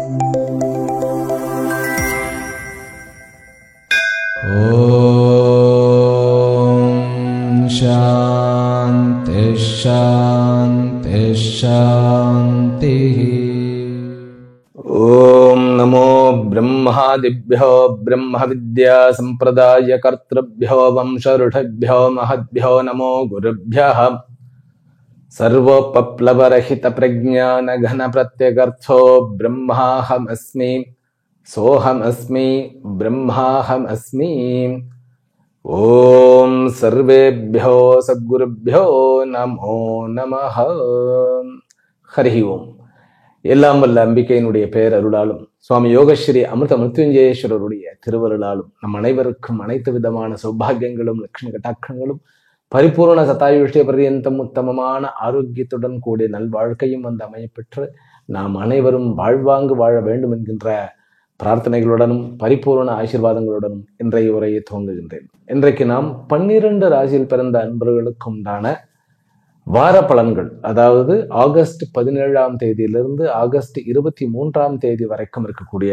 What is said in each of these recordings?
शांति शांति शांति। ओम नमो ब्रह्मादिभ्यो ब्रह्म विद्या संप्रदाय कर्तृभ्यो वंशऋषिभ्यो महद्भ्यो नमो गुरुभ्यः। सर्वोपप्लवरहित प्रज्ञान घन प्रत्यगर्थो ब्रह्माहमस्मि सोहमस्मि ब्रह्माहमस्मि। ओम सर्वेभ्यो सद्गुरुभ्यो नमो नमः। हरि ओम। எல்லாம் வல்ல அம்பிகையினுடைய பேரருளாலும் சுவாமி யோகஸ்ரீ அமிர்த மிருத்யுஞ்சயேஸ்வரருடைய திருவருளாலும் நம் அனைவருக்கும் அனைத்து விதமான சௌபாகியங்களும் லட்சுமி கட்டாட்சங்களும் பரிபூர்ண சதாயுஷ்ய பர்யந்தம் உத்தமமான ஆரோக்கியத்துடன் கூடிய நல்வாழ்க்கையும் வந்து அமையப்பெற்று நாம் அனைவரும் வாழ்வாங்கு வாழ வேண்டும் என்கின்ற பிரார்த்தனைகளுடனும் பரிபூர்ண ஆசீர்வாதங்களுடனும் இன்றைய உரையை துவங்குகின்றேன். இன்றைக்கு நாம் 12 ராசியில் பிறந்த அன்பர்களுக்கு உண்டான வார பலன்கள், அதாவது ஆகஸ்ட் 17ஆம் தேதியிலிருந்து ஆகஸ்ட் 23ஆம் தேதி வரைக்கும் இருக்கக்கூடிய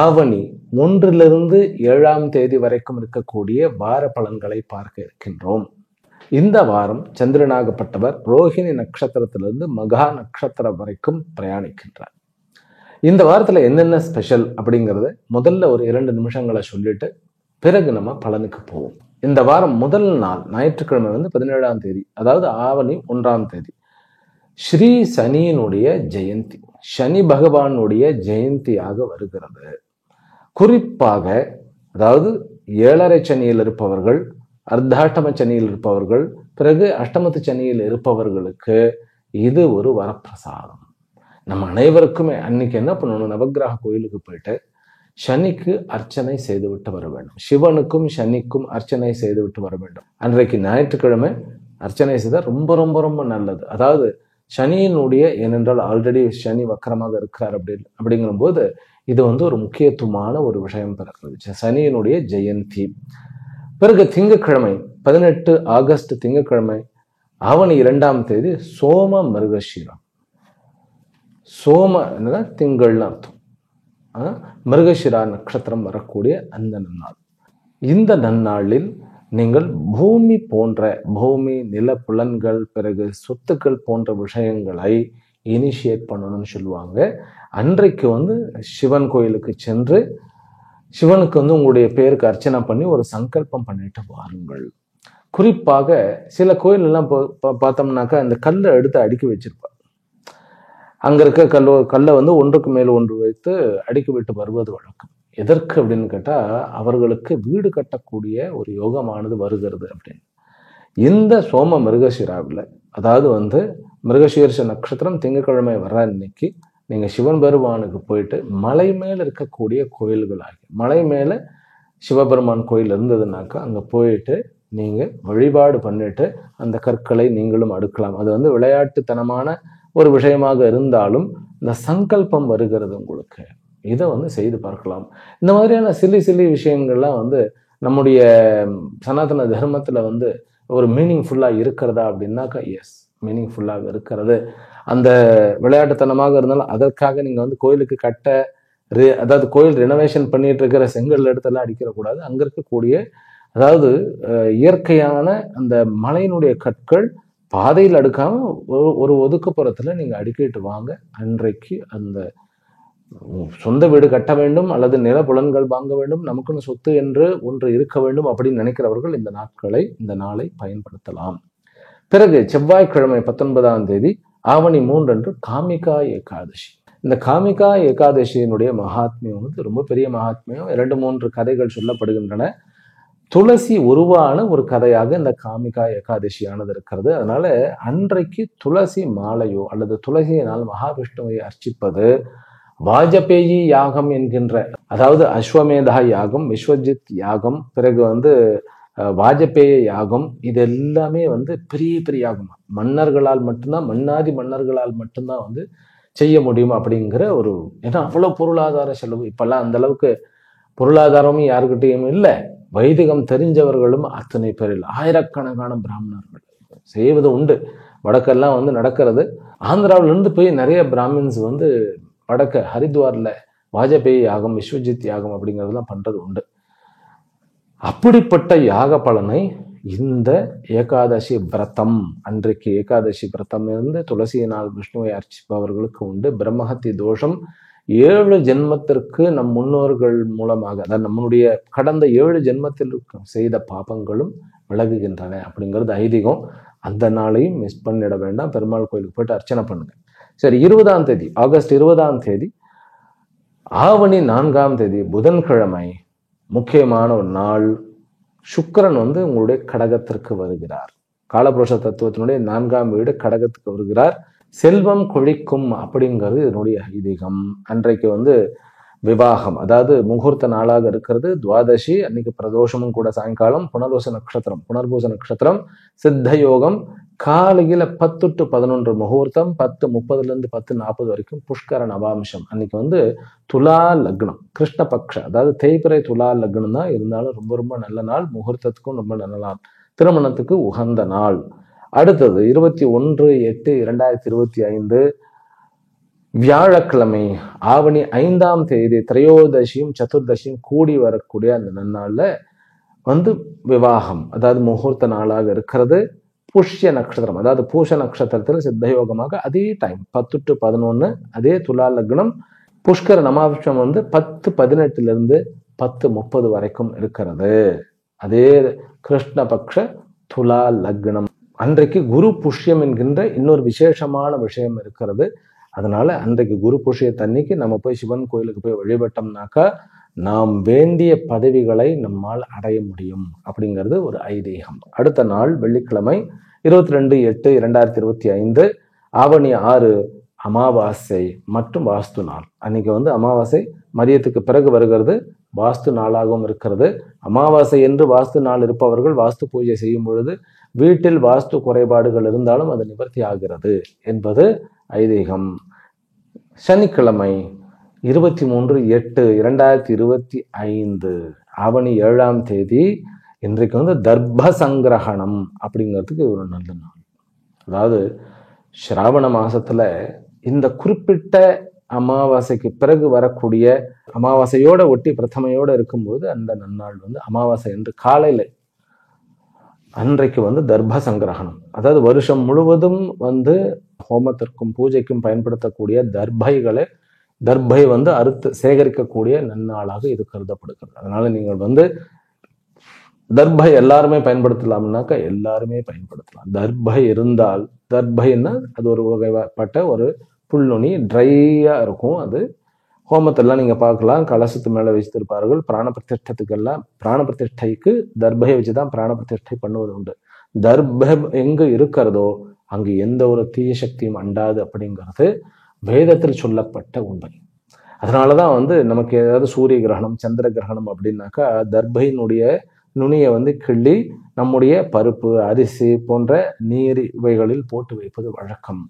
ஆவணி 1லிருந்து 7ஆம் தேதி வரைக்கும் இருக்கக்கூடிய வார பலன்களை பார்க்க இருக்கின்றோம். இந்த வாரம் சந்திரனாகப்பட்டவர் ரோஹிணி நட்சத்திரத்திலிருந்து மகா நட்சத்திரம் வரைக்கும் பிரயாணிக்கின்றார். இந்த வாரத்துல என்னென்ன ஸ்பெஷல் அப்படிங்கறத முதல்ல ஒரு 2 நிமிஷங்களை சொல்லிட்டு பிறகு நம்ம பலனுக்கு போவோம். இந்த வாரம் முதல் நாள் ஞாயிற்றுக்கிழமை 17ஆம் தேதி, அதாவது ஆவணி 1ஆம் தேதி ஸ்ரீ சனியினுடைய ஜெயந்தி, சனி பகவானுடைய ஜெயந்தியாக வருகிறது. குறிப்பாக அதாவது 7.5 சனியில் இருப்பவர்கள், அர்த்தாஷ்டம சனியில் இருப்பவர்கள், பிறகு அஷ்டமத்து சனியில் இருப்பவர்களுக்கு இது ஒரு வரப்பிரசாதம். நம்ம அனைவருக்குமே அன்னைக்கு என்ன பண்ணணும், நவக்கிரக கோயிலுக்கு போயிட்டு சனிக்கு அர்ச்சனை செய்துவிட்டு வர வேண்டும். சிவனுக்கும் சனிக்கும் அர்ச்சனை செய்துவிட்டு வர வேண்டும். அன்றைக்கு ஞாயிற்றுக்கிழமை அர்ச்சனை செய்தால் ரொம்ப ரொம்ப ரொம்ப நல்லது. அதாவது சனியினுடைய, ஏனென்றால் ஆல்ரெடி சனி வக்கரமாக இருக்கிறார் அப்படிங்கிற போது இது ஒரு முக்கியத்துவமான ஒரு விஷயம் பிறக்கிறது, சனியினுடைய ஜெயந்தி. பிறகு திங்கட்கிழமை 18 ஆகஸ்ட் திங்கட்கிழமை ஆவணி 2ஆம் தேதி சோம மிருகஷீரம். சோம என்னன்னா திங்கள்னு அர்த்தம். மிருகஷிரா நட்சத்திரம் வரக்கூடிய அந்த நன்னாள். இந்த நன்னாளில் நீங்கள் பூமி போன்ற நில புலன்கள், பிறகு சொத்துக்கள் போன்ற விஷயங்களை இனிஷியேட் பண்ணணும்னு சொல்லுவாங்க. அன்றைக்கு சிவன் கோயிலுக்கு சென்று சிவனுக்கு உங்களுடைய பேருக்கு அர்ச்சனை பண்ணி ஒரு சங்கல்பம் பண்ணிட்டு வாருங்கள். குறிப்பாக சில கோயில் எல்லாம் பார்த்தோம்னாக்கா அந்த கல்லை எடுத்து அடுக்கி வச்சிருப்பாங்க. அங்க இருக்க கல்லை ஒன்றுக்கு மேல் ஒன்று வைத்து அடுக்கி விட்டு வருவது வழக்கம். எதற்கு அப்படின்னு கேட்டா, அவர்களுக்கு வீடு கட்டக்கூடிய ஒரு யோகமானது வருகிறது அப்படின்னு. இந்த சோம மிருகஷிராவில், அதாவது மிருகசீர்ஷ நட்சத்திரம் திங்கட்கிழமை வர அன்னைக்கு நீங்க சிவன் பெருமானுக்கு போயிட்டு மலை மேல இருக்கக்கூடிய கோயில்களாகி, மலை மேல சிவபெருமான் கோயில் இருந்ததுனாக்கா அங்க போயிட்டு நீங்க வழிபாடு பண்ணிட்டு அந்த கற்களை நீங்களும் அடுக்கலாம். அது விளையாட்டுத்தனமான ஒரு விஷயமாக இருந்தாலும் இந்த சங்கல்பம் வருகிறது உங்களுக்கு. இதை செய்து பார்க்கலாம். இந்த மாதிரியான சில்லி விஷயங்கள்லாம் நம்முடைய சனாதன தர்மத்துல ஒரு மீனிங்ஃபுல்லா இருக்கிறதா அப்படின்னாக்கா எஸ், மீனிங்ஃபுல்லாக இருக்கிறது. அந்த விளையாட்டுத்தனமாக இருந்தாலும் அதற்காக நீங்க கோயிலுக்கு அதாவது கோயில் ரெனோவேஷன் பண்ணிட்டு இருக்கிற செங்கல் இடத்தெல்லாம் அடிக்கிறக்கூடாது. அங்க இருக்கக்கூடிய அதாவது இயற்கையான அந்த மலையினுடைய கற்கள் பாதையில் அடுக்காம ஒரு ஒதுக்குப்புறத்துல நீங்க அடுக்கிட்டு வாங்க. அன்றைக்கு அந்த சொந்த வீடு கட்ட வேண்டும் அல்லது நிலப்புலன்கள் வாங்க வேண்டும், நமக்குன்னு சொத்து என்று ஒன்று இருக்க வேண்டும் அப்படின்னு நினைக்கிறவர்கள் இந்த நாளை பயன்படுத்தலாம். பிறகு செவ்வாய்க்கிழமை 19ஆம் தேதி ஆவணி 3 அன்று காமிகா ஏகாதசி. இந்த காமிகா ஏகாதசியினுடைய மகாத்மியம் ரொம்ப பெரிய மகாத்மியம். 2-3 கதைகள் சொல்லப்படுகின்றன. துளசி உருவான ஒரு கதையாக இந்த காமிகா ஏகாதசியானது இருக்கிறது. அதனால அன்றைக்கு துளசி மாலையோ அல்லது துளசியினால் மகாவிஷ்ணுவை அர்ச்சிப்பது, வாஜபேயி யாகம் என்கின்ற, அதாவது அஸ்வமேதா யாகம், விஸ்வஜித் யாகம், பிறகு வாஜபேய யாகம், இது எல்லாமே பெரிய பெரிய யாகம். மன்னர்களால் மட்டும்தான், மன்னாதி மன்னர்களால் மட்டும்தான் செய்ய முடியும் அப்படிங்கிற ஒரு, ஏன்னா அவ்வளவு பொருளாதார செலவு. இப்பெல்லாம் அந்த அளவுக்கு பொருளாதாரமும் யாருக்கிட்டையும் இல்லை. வைதிகம் தெரிஞ்சவர்களும் அத்தனை பேரில் ஆயிரக்கணக்கான பிராமணர்கள் செய்வது உண்டு. வடக்கெல்லாம் நடக்கிறது. ஆந்திராவிலிருந்து போய் நிறைய பிராமின்ஸ் வடக்க ஹரித்வார்ல வாஜபேயி யாகம், விஸ்வஜித் யாகம் அப்படிங்கிறதுலாம் பண்றது உண்டு. அப்படிப்பட்ட யாக பலனை இந்த ஏகாதசி விரதம், அன்றைக்கு ஏகாதசி விரதம் இருந்து துளசியினால் விஷ்ணுவை அர்ச்சிப்பவர்களுக்கு உண்டு. பிரம்மஹத்தி தோஷம் 7 ஜென்மத்திற்கு நம் முன்னோர்கள் மூலமாக, அதாவது நம்மளுடைய கடந்த 7 ஜென்மத்தில் செய்த பாபங்களும் விலகுகின்றன அப்படிங்கிறது ஐதீகம். அந்த நாளையும் மிஸ் பண்ணிட வேண்டாம். பெருமாள் கோயிலுக்கு போயிட்டு அர்ச்சனை பண்ணுங்க. சரி, 20ஆம் தேதி, ஆகஸ்ட் 20ஆம் தேதி, ஆவணி 4ஆம் தேதி புதன்கிழமை, முக்கியமான ஒரு நாள். சுக்கிரன் வந்து உங்களுடைய கடகத்திற்கு வருகிறார். காலபுருஷ தத்துவத்தினுடைய 4ஆம் வீடு கடகத்துக்கு வருகிறார். செல்வம் கொழிக்கும் அப்படிங்கிறது இதனுடைய ஐதீகம். அன்றைக்கு வந்து விவாகம், அதாவது முகூர்த்த நாளாக இருக்கிறது. துவாதசி அன்னைக்கு பிரதோஷமும் கூட. சாயங்காலம் புனர்வசு நட்சத்திரம், புனர்பூச நட்சத்திரம், சித்த யோகம். காலையில 10 to 11 முகூர்த்தம், 10:30 10:40 வரைக்கும் புஷ்கர நவாம்சம். அன்னைக்கு வந்து துலா லக்னம், கிருஷ்ணபக்ஷ, அதாவது தேய்பிறை துலா லக்னம் தான். இருந்தாலும் ரொம்ப ரொம்ப நல்ல நாள். முகூர்த்தத்துக்கும் ரொம்ப நல்ல நாள், திருமணத்துக்கு உகந்த நாள். அடுத்தது 21/8/2025 வியாழக்கிழமை, ஆவணி 5ஆம் தேதி, திரையோதசியும் சதுர்தசியும் கூடி வரக்கூடிய அந்த நன்னாள்ல வந்து விவாகம், அதாவது முகூர்த்த நாளாக இருக்கிறது. புஷ்ய நட்சத்திரம், அதாவது பூஷ நட்சத்திரத்தில் சித்தயோகமாக அதே டைம் 10 to 11, அதே துலா லக்னம். புஷ்கர நமாம்சம் வந்து 10:18 10:30 வரைக்கும் இருக்கிறது. அதே கிருஷ்ணபக்ஷ துலா லக்னம். அன்றைக்கு குரு புஷ்யம் என்கின்ற இன்னொரு விசேஷமான விஷயம் இருக்கிறது. அதனால அன்றைக்கு குரு புஷ்யத்தன்னைக்கு நம்ம போய் சிவன் கோயிலுக்கு போய் வழிபட்டோம்னாக்கா நாம் வேண்டிய பதவிகளை நம்மால் அடைய முடியும் அப்படிங்கிறது ஒரு ஐதீகம். அடுத்த நாள் வெள்ளிக்கிழமை 22/8/2025 ஆவணி 6 அமாவாசை மற்றும் வாஸ்து நாள். அன்னைக்கு வந்து அமாவாசை மதியத்துக்கு பிறகு வருகிறது, வாஸ்து நாளாகவும் இருக்கிறது. அமாவாசை என்று வாஸ்து நாள் இருப்பவர்கள் வாஸ்து பூஜை செய்யும் பொழுது வீட்டில் வாஸ்து குறைபாடுகள் இருந்தாலும் அது நிவர்த்தி ஆகிறது என்பது ஐதீகம். சனிக்கிழமை 23/8/2025 ஆவணி 7ஆம் தேதி. இன்றைக்கு வந்து தர்ப்ப சங்கிரகணம் அப்படிங்கிறதுக்கு ஒரு நல்ல நாள். அதாவது ஸ்ராவண மாசத்துல இந்த குறிப்பிட்ட அமாவாசைக்கு பிறகு வரக்கூடிய அமாவாசையோட ஒட்டி பிரதமையோட இருக்கும்போது அந்த நன்னாள் வந்து அமாவாசை என்று காலையில அன்றைக்கு வந்து தர்ப்ப சங்கிரகணம், அதாவது வருஷம் முழுவதும் வந்து ஹோமத்திற்கும் பூஜைக்கும் பயன்படுத்தக்கூடிய தர்பை வந்து அறுத்து சேகரிக்கக்கூடிய நன்னாளாக இது கருதப்படுகிறது. அதனால நீங்கள் வந்து தர்பை எல்லாருமே பயன்படுத்தலாம்னாக்கா எல்லாருமே பயன்படுத்தலாம். தர்பை இருந்தால், தர்பைன்னா அது ஒரு வகைப்பட்ட ஒரு புல்நுனி, ட்ரையா இருக்கும். அது ஹோமத்தெல்லாம் நீங்க பார்க்கலாம், கலசத்து மேல வச்சிருப்பார்கள். பிராண பிரதிஷ்டத்துக்கெல்லாம், பிராண பிரதிஷ்டைக்கு தர்பையை வச்சுதான் பிராண பிரதிஷ்டை பண்ணுவது உண்டு. தர்பம் எங்கு இருக்கிறதோ அங்கு எந்த ஒரு தீய சக்தியும் அண்டாது அப்படிங்கிறது வேதத்தில் சொல்லப்பட்ட உண்மை. அதனாலதான் வந்து நமக்கு ஏதாவது சூரிய கிரகணம், சந்திர கிரகணம் அப்படின்னாக்கா தர்பையினுடைய நுனியை வந்து கிள்ளி நம்முடைய பருப்பு, அரிசி போன்ற நீர் இவைகளில் போட்டு வைப்பது வழக்கம்.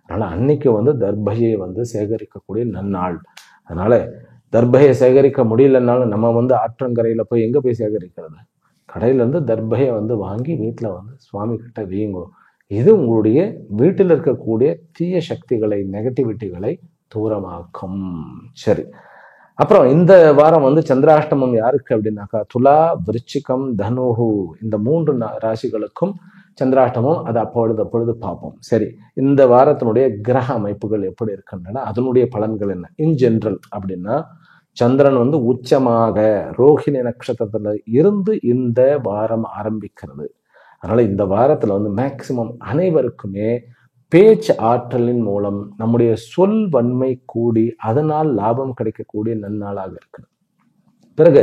அதனால அன்னைக்கு வந்து தர்பையை வந்து சேகரிக்கக்கூடிய நன்னாள். அதனால தர்பையை சேகரிக்க முடியலன்னாலும் நம்ம வந்து ஆற்றங்கரையில போய் எங்க போய் சேகரிக்கிறது? கடையில இருந்து தர்பையை வந்து வாங்கி வீட்டுல வந்து சுவாமி கிட்ட வீங்கோ. இது உங்களுடைய வீட்டில் இருக்கக்கூடிய தீய சக்திகளை, நெகட்டிவிட்டிகளை தூரமாக்கும். சரி, அப்புறம் இந்த வாரம் வந்து சந்திராஷ்டமம் யாருக்கு அப்படின்னாக்கா துலா, விருச்சிகம், தனுஹு இந்த 3 ராசிகளுக்கும் சந்திராஷ்டமம். அது அப்பொழுது பார்ப்போம். சரி, இந்த வாரத்தினுடைய கிரக அமைப்புகள் எப்படி இருக்கின்றன, அதனுடைய பலன்கள் என்ன இன் ஜெனரல் அப்படின்னா, சந்திரன் வந்து உச்சமாக ரோஹிணி நட்சத்திரத்துல இருந்து இந்த வாரம் ஆரம்பிக்கிறது. அதனால இந்த வாரத்துல வந்து மேக்சிமம் அனைவருக்குமே பேச்சு ஆற்றலின் மூலம் நம்முடைய சொல் வன்மை கூடி அதனால் லாபம் கிடைக்கக்கூடிய நன்னாளாக இருக்குது. பிறகு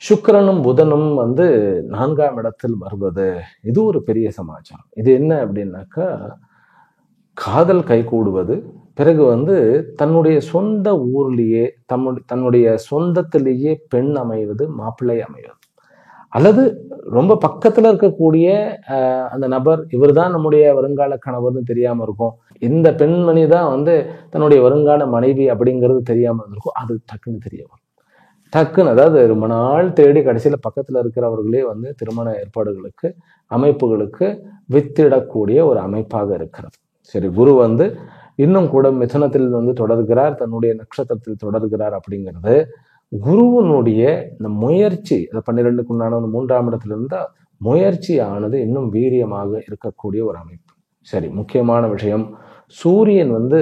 சுக்கிரனும் புதனும் வந்து 4ஆம் இடத்தில் வருவது, இது ஒரு பெரிய சமாச்சாரம். இது என்ன அப்படின்னாக்கா காதல் கைகூடுவது, பிறகு வந்து தன்னுடைய சொந்த ஊர்லேயே தன்னுடைய சொந்தத்திலேயே பெண் அமைவது, மாப்பிள்ளை அமைவது, அல்லது ரொம்ப பக்கத்துல இருக்கக்கூடிய அந்த நபர் இவர் தான் நம்முடைய வருங்கால கணவர்னு தெரியாம இருக்கும். இந்த பெண்மணி தான் வந்து தன்னுடைய வருங்கால மனைவி அப்படிங்கிறது தெரியாம இருந்திருக்கும். அது டக்குன்னு தெரிய வரும். டக்குன்னு, அதாவது ரொம்ப நாள் தேடி கடைசியில பக்கத்துல இருக்கிறவர்களே வந்து திருமண ஏற்பாடுகளுக்கு, அமைப்புகளுக்கு வித்திடக்கூடிய ஒரு அமைப்பாக இருக்கிறது. சரி, குரு வந்து இன்னும் கூட மிதுனத்தில் வந்து தொடர்கிறார், தன்னுடைய நட்சத்திரத்தில் தொடர்கிறார். அப்படிங்கிறது குருவனுடைய இந்த முயற்சி, 12க்கு உண்டான 3ஆம் இடத்துல இருந்தா முயற்சியானது இன்னும் வீரியமாக இருக்கக்கூடிய ஒரு அமைப்பு. சரி, முக்கியமான விஷயம், சூரியன் வந்து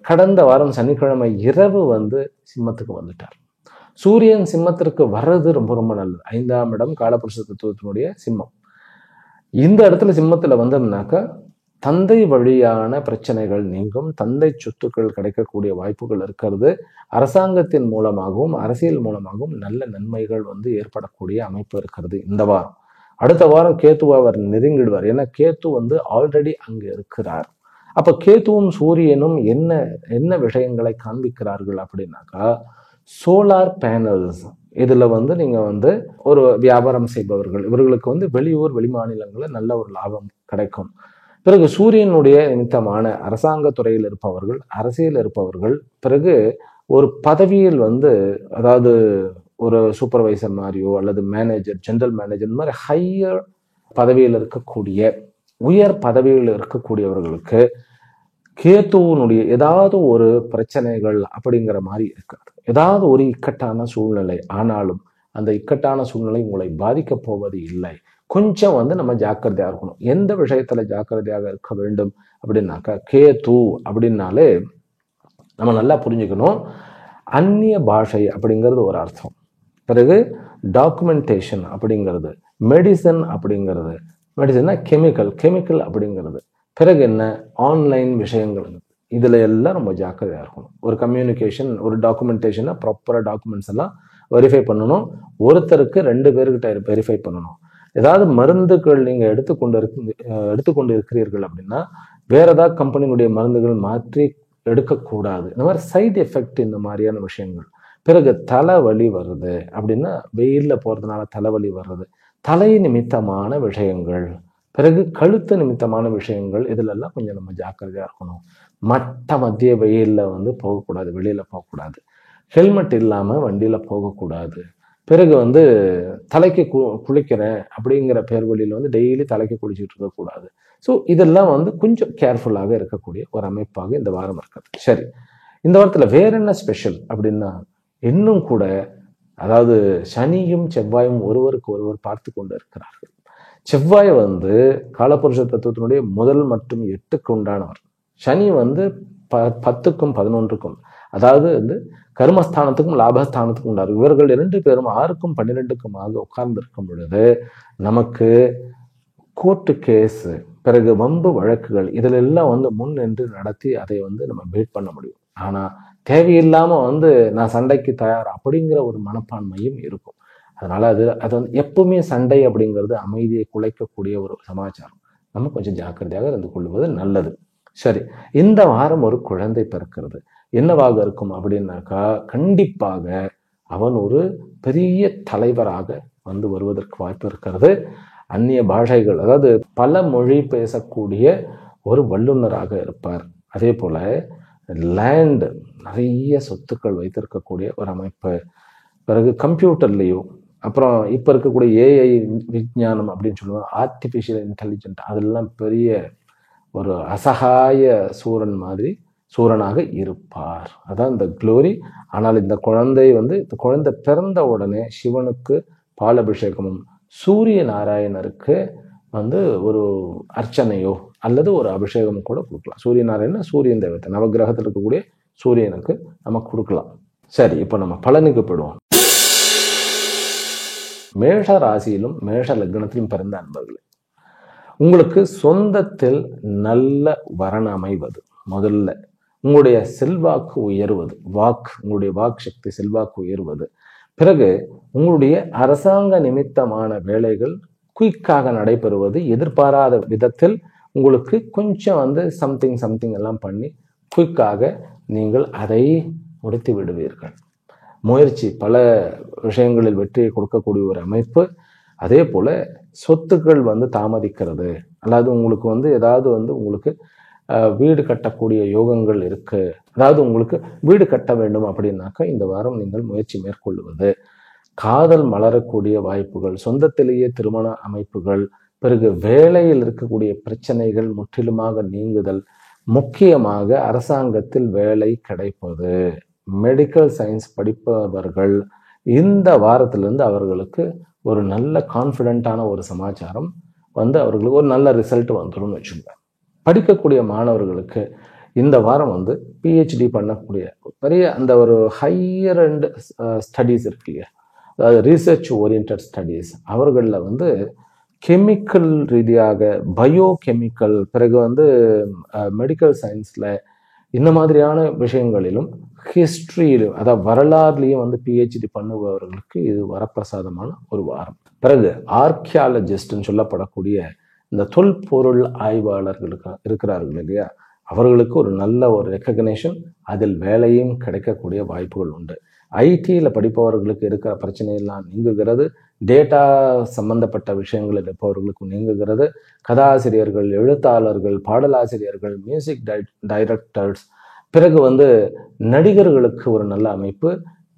கடந்த வாரம் சனிக்கிழமை இரவு வந்து சிம்மத்துக்கு வந்துட்டார். சூரியன் சிம்மத்திற்கு வர்றது ரொம்ப ரொம்ப நல்லது. 5ஆம் இடம் காலபுருஷ தத்துவத்தினுடைய சிம்மம். இந்த இடத்துல சிம்மத்துல வந்தோம்னாக்கா தந்தை வழியான பிரச்சனைகள் நீங்கும், தந்தை சொத்துக்கள் கிடைக்கக்கூடிய வாய்ப்புகள் இருக்கிறது. அரசாங்கத்தின் மூலமாகவும் அரசியல் மூலமாகவும் நல்ல நன்மைகள் வந்து ஏற்படக்கூடிய அமைப்பு இருக்கிறது இந்த வாரம். அடுத்த வாரம் கேத்துவை அவர் நெருங்கிடுவார். ஏன்னா கேத்து வந்து ஆல்ரெடி அங்க இருக்கிறார். அப்ப கேத்துவும் சூரியனும் என்ன என்ன விஷயங்களை காண்பிக்கிறார்கள் அப்படின்னாக்கா, சோலார் பேனல்ஸ், இதுல வந்து நீங்க வந்து ஒரு வியாபாரம் செய்பவர்கள், இவர்களுக்கு வந்து வெளியூர் வெளிமாநிலங்களில் நல்ல ஒரு லாபம் கிடைக்கும். பிறகு சூரியனுடைய நிமித்தமான அரசாங்க துறையில் இருப்பவர்கள், அரசியல் இருப்பவர்கள், பிறகு ஒரு பதவியில் வந்து, அதாவது ஒரு சூப்பர்வைசர் மாதிரியோ அல்லது மேனேஜர், ஜெனரல் மேனேஜர், இந்த மாதிரி ஹையர் பதவியில் இருக்கக்கூடிய, உயர் பதவியில் இருக்கக்கூடியவர்களுக்கு கேத்துவனுடைய ஏதாவது ஒரு பிரச்சனைகள் அப்படிங்கிற மாதிரி இருக்காது. ஏதாவது ஒரு இக்கட்டான சூழ்நிலை, ஆனாலும் அந்த இக்கட்டான சூழ்நிலை உங்களை பாதிக்க போவது இல்லை. கொஞ்சம் வந்து நம்ம ஜாக்கிரதையா இருக்கணும். எந்த விஷயத்துல ஜாக்கிரதையாக இருக்க வேண்டும் அப்படின்னாக்கா, கேது அப்படின்னாலே நம்ம நல்லா புரிஞ்சுக்கணும், அந்நிய பாஷை அப்படிங்கிறது ஒரு அர்த்தம். பிறகு டாக்குமெண்டேஷன் அப்படிங்கிறது, மெடிசன் அப்படிங்கிறது, மெடிசன்னா கெமிக்கல் அப்படிங்கிறது, பிறகு என்ன ஆன்லைன் விஷயங்கள், இதுல எல்லாம் நம்ம ஜாக்கிரதையா இருக்கணும். ஒரு கம்யூனிகேஷன், ஒரு டாக்குமெண்டேஷனை ப்ராப்பரா டாக்குமெண்ட்ஸ் எல்லாம் வெரிஃபை பண்ணணும். ஒருத்தருக்கு 2 பேர்கிட்ட வெரிஃபை பண்ணணும். ஏதாவது மருந்துகள் நீங்க எடுத்துக்கொண்டு இருக்கிறீர்கள் அப்படின்னா வேற ஏதாவது கம்பெனியுடைய மருந்துகள் மாற்றி எடுக்கக்கூடாது. இந்த மாதிரி சைடு எஃபெக்ட், இந்த மாதிரியான விஷயங்கள். பிறகு தலைவலி வருது அப்படின்னா, வெயில்ல போறதுனால தலைவலி வர்றது, தலை நிமித்தமான விஷயங்கள், பிறகு கழுத்து நிமித்தமான விஷயங்கள், இதுல எல்லாம் கொஞ்சம் நம்ம ஜாக்கிரதையா இருக்கணும். மத்திய வெயில்ல வந்து போகக்கூடாது, வெளியில போகக்கூடாது. ஹெல்மெட் இல்லாம வண்டியில போகக்கூடாது. பிறகு வந்து தலைக்கு குளிக்கிறேன் அப்படிங்கிற பேர் வழியில வந்து டெய்லி தலைக்கு குளிச்சுட்டு இருக்கக்கூடாது. ஸோ இதெல்லாம் வந்து கொஞ்சம் கேர்ஃபுல்லாக இருக்கக்கூடிய ஒரு அமைப்பாக இந்த வாரம் இருக்கிறது. சரி, இந்த வாரத்துல வேற என்ன ஸ்பெஷல் அப்படின்னா, இன்னும் கூட, அதாவது சனியும் செவ்வாயும் ஒருவருக்கு ஒருவர் பார்த்து கொண்டு இருக்கிறார்கள். செவ்வாய் வந்து காலபுருஷ தத்துவத்தினுடைய 1 மற்றும் 8க்கு உண்டானவர். சனி வந்து 10க்கும் 11க்கும், அதாவது வந்து கர்மஸ்தானத்துக்கும் லாபஸ்தானத்துக்கும் உண்டாரு. இவர்கள் 2 பேரும் 6க்கும் 12க்குமாக உட்கார்ந்து இருக்கும் பொழுது நமக்கு கோர்ட்டு கேஸ், பிறகு வம்பு வழக்குகள், இதுல எல்லாம் வந்து முன் நின்று நடத்தி அதை வந்து நம்ம பீட் பண்ண முடியும். ஆனா தேவையில்லாம வந்து நான் சண்டைக்கு தயார் அப்படிங்கிற ஒரு மனப்பான்மையும் இருக்கும். அதனால அது வந்து எப்பவுமே சண்டை அப்படிங்கிறது அமைதியை குலைக்கக்கூடிய ஒரு சமாச்சாரம். நம்ம கொஞ்சம் ஜாக்கிரதையாக இருந்து கொள்வது நல்லது. சரி, இந்த வாரம் ஒரு குழந்தை பிறக்கிறது. என்னவாக இருக்கும் அப்படின்னாக்கா, கண்டிப்பாக அவன் ஒரு பெரிய தலைவராக வந்து வருவதற்கு வாய்ப்பு இருக்கிறது. அந்நிய பாஷைகள், அதாவது பல மொழி பேசக்கூடிய ஒரு வல்லுநராக இருப்பார். அதே போல லேண்ட், நிறைய சொத்துக்கள் வைத்திருக்கக்கூடிய ஒரு அமைப்பு. பிறகு கம்ப்யூட்டர்லேயும், அப்புறம் இப்போ இருக்கக்கூடிய ஏஐ விஞ்ஞானம் அப்படின்னு சொல்லுவாங்க, ஆர்டிஃபிஷியல் இன்டெலிஜென்ட், அதெல்லாம் பெரிய ஒரு அசகாய சூரனாக இருப்பார். அதான் இந்த க்ளோரி. ஆனால் இந்த குழந்தை பிறந்த உடனே சிவனுக்கு பால் அபிஷேகமும், சூரிய நாராயணருக்கு வந்து ஒரு அர்ச்சனையோ அல்லது ஒரு அபிஷேகம் கூட கொடுக்கலாம். சூரிய நாராயணன் சூரியன் தேவத்தை, நவகிரகத்தில் இருக்கக்கூடிய சூரியனுக்கு நம்ம கொடுக்கலாம். சரி, இப்போ நம்ம பலனுக்கு போயிடுவோம். மேஷ ராசியிலும் மேஷ லக்னத்திலும் பிறந்த அன்பர்களே, உங்களுக்கு சொந்தத்தில் நல்ல வரன் அமைவது, முதல்ல உங்களுடைய செல்வாக்கு உயர்வது, உங்களுடைய வாக்கு சக்தி, செல்வாக்கு உயர்வது. பிறகு உங்களுடைய அரசாங்க நிமித்தமான வேலைகள் குயிக்காக நடைபெறுவது, எதிர்பாராத விதத்தில் உங்களுக்கு கொஞ்சம் வந்து சம்திங் எல்லாம் பண்ணி குயிக்காக நீங்கள் அதை முடித்து விடுவீர்கள். முயற்சி பல விஷயங்களில் வெற்றியை கொடுக்கக்கூடிய ஒரு அமைப்பு. அதே போல சொத்துக்கள் வந்து தாமதிக்கிறது, அதாவது உங்களுக்கு வந்து ஏதாவது வந்து உங்களுக்கு வீடு கட்டக்கூடிய யோகங்கள் இருக்கு, அதாவது உங்களுக்கு வீடு கட்ட வேண்டும் அப்படின்னாக்கா இந்த வாரம் நீங்கள் முயற்சி மேற்கொள்வது. காதல் மலரக்கூடிய வாய்ப்புகள், சொந்தத்திலேயே திருமண அமைப்புகள், பிறகு வேலையில் இருக்கக்கூடிய பிரச்சனைகள் முற்றிலுமாக நீங்குதல், முக்கியமாக அரசாங்கத்தில் வேலை கிடைப்பது, மெடிக்கல் சயின்ஸ் படிப்பவர்கள் இந்த வாரத்திலிருந்து அவர்களுக்கு ஒரு நல்ல கான்ஃபிடென்ட்டான ஒரு சமாச்சாரம் வந்து அவர்களுக்கு ஒரு நல்ல ரிசல்ட் வந்துடும் வச்சுங்க. படிக்கக்கூடிய மாணவர்களுக்கு இந்த வாரம் வந்து பிஹெச்டி பண்ணக்கூடிய பெரிய அந்த ஒரு ஹையர் அண்ட் ஸ்டடீஸ் இருக்கு இல்லையா, அதாவது ரீசர்ச் ஓரியன்ட் ஸ்டடீஸ், அவர்களில் வந்து கெமிக்கல் ரீதியாக பயோ கெமிக்கல், பிறகு வந்து மெடிக்கல் சயின்ஸில் இந்த மாதிரியான விஷயங்களிலும் ஹிஸ்ட்ரியிலும் அதாவது வரலாறுலையும் வந்து பிஹெச்டி பண்ணுபவர்களுக்கு இது வரப்பிரசாதமான ஒரு வாரம். பிறகு ஆர்கியாலஜிஸ்ட்னு சொல்லப்படக்கூடிய இந்த தொல்பொருள் ஆய்வாளர்களுக்கு இருக்கிறார்கள் இல்லையா, அவர்களுக்கு ஒரு நல்ல ஒரு ரெக்கக்னேஷன், அதில் வேலையும் கிடைக்கக்கூடிய வாய்ப்புகள் உண்டு. ஐடியில் படிப்பவர்களுக்கு இருக்கிற பிரச்சனையெல்லாம் நீங்குகிறது, டேட்டா சம்பந்தப்பட்ட விஷயங்கள் இருப்பவர்களுக்கு நீங்குகிறது. கதாசிரியர்கள், எழுத்தாளர்கள், பாடலாசிரியர்கள், மியூசிக் டைரக்டர்ஸ், பிறகு வந்து நடிகர்களுக்கு ஒரு நல்ல அமைப்பு,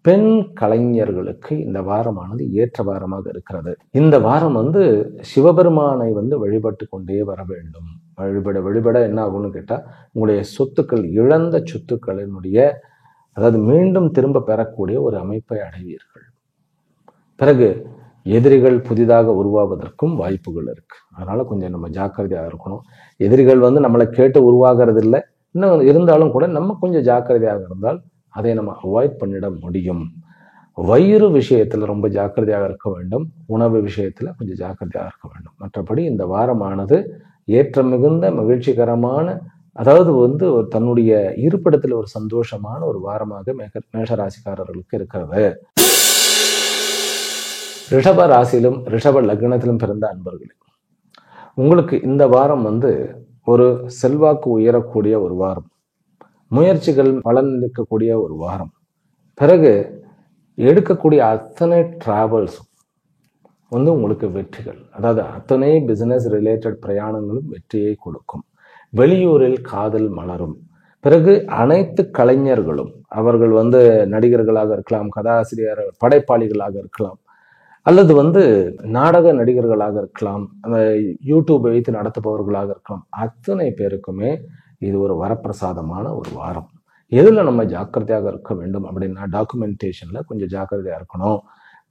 பெண் கலைஞர்களுக்கு இந்த வாரமானது ஏற்ற வாரமாக இருக்கிறது. இந்த வாரம் வந்து சிவபெருமானை வந்து வழிபட்டு கொண்டே வர வேண்டும். வழிபட என்ன ஆகும்னு கேட்டால், உங்களுடைய சொத்துக்கள், இழந்த சொத்துக்களினுடைய அதாவது மீண்டும் திரும்ப பெறக்கூடிய ஒரு அமைப்பை அடைவீர்கள். பிறகு எதிரிகள் புதிதாக உருவாவதற்கும் வாய்ப்புகள் இருக்கு. அதனால கொஞ்சம் நம்ம ஜாக்கிரதையாக இருக்கணும். எதிரிகள் வந்து நம்மளை கேட்டு உருவாகிறது இல்லை, இன்னும் இருந்தாலும் கூட நம்ம கொஞ்சம் ஜாக்கிரதையாக இருந்தால் அதை நம்ம அவாய்ட் பண்ணிட முடியும். வயிறு விஷயத்துல ரொம்ப ஜாக்கிரதையாக இருக்க வேண்டும், உணவு விஷயத்துல கொஞ்சம் ஜாக்கிரதையாக இருக்க வேண்டும். மற்றபடி இந்த வாரமானது ஏற்ற மிகுந்த மகிழ்ச்சிகரமான, அதாவது வந்து தன்னுடைய இருப்பிடத்தில் ஒரு சந்தோஷமான ஒரு வாரமாக மேஷராசிக்காரர்களுக்கு இருக்கிறது. ரிஷப ராசியிலும் ரிஷப லக்னத்திலும் பிறந்த அன்பர்களே, உங்களுக்கு இந்த வாரம் வந்து ஒரு செல்வாக்கு உயரக்கூடிய ஒரு வாரம், முயற்சிகள் பலனளிக்கக்கூடிய ஒரு வாரம். பிறகு எடுக்கக்கூடிய அத்தனை டிராவல்ஸ் வந்து உங்களுக்கு வெற்றிகள், அதாவது அத்தனை பிசினஸ் ரிலேட்டட் பிரயாணங்களும் வெற்றியை கொடுக்கும். வெளியூரில் காதல் மலரும். பிறகு அனைத்து கலைஞர்களும், அவர்கள் வந்து நடிகர்களாக இருக்கலாம், கதாசிரியர் படைப்பாளிகளாக இருக்கலாம், அல்லது வந்து நாடக நடிகர்களாக இருக்கலாம், அந்த யூடியூப் வைத்து நடத்துபவர்களாக இருக்கலாம், அத்தனை பேருக்குமே இது ஒரு வரப்பிரசாதமான ஒரு வாரம். எதில் நம்ம ஜாக்கிரதையாக இருக்க வேண்டும் அப்படின்னா, டாக்குமெண்டேஷனில் கொஞ்சம் ஜாக்கிரதையாக இருக்கணும்.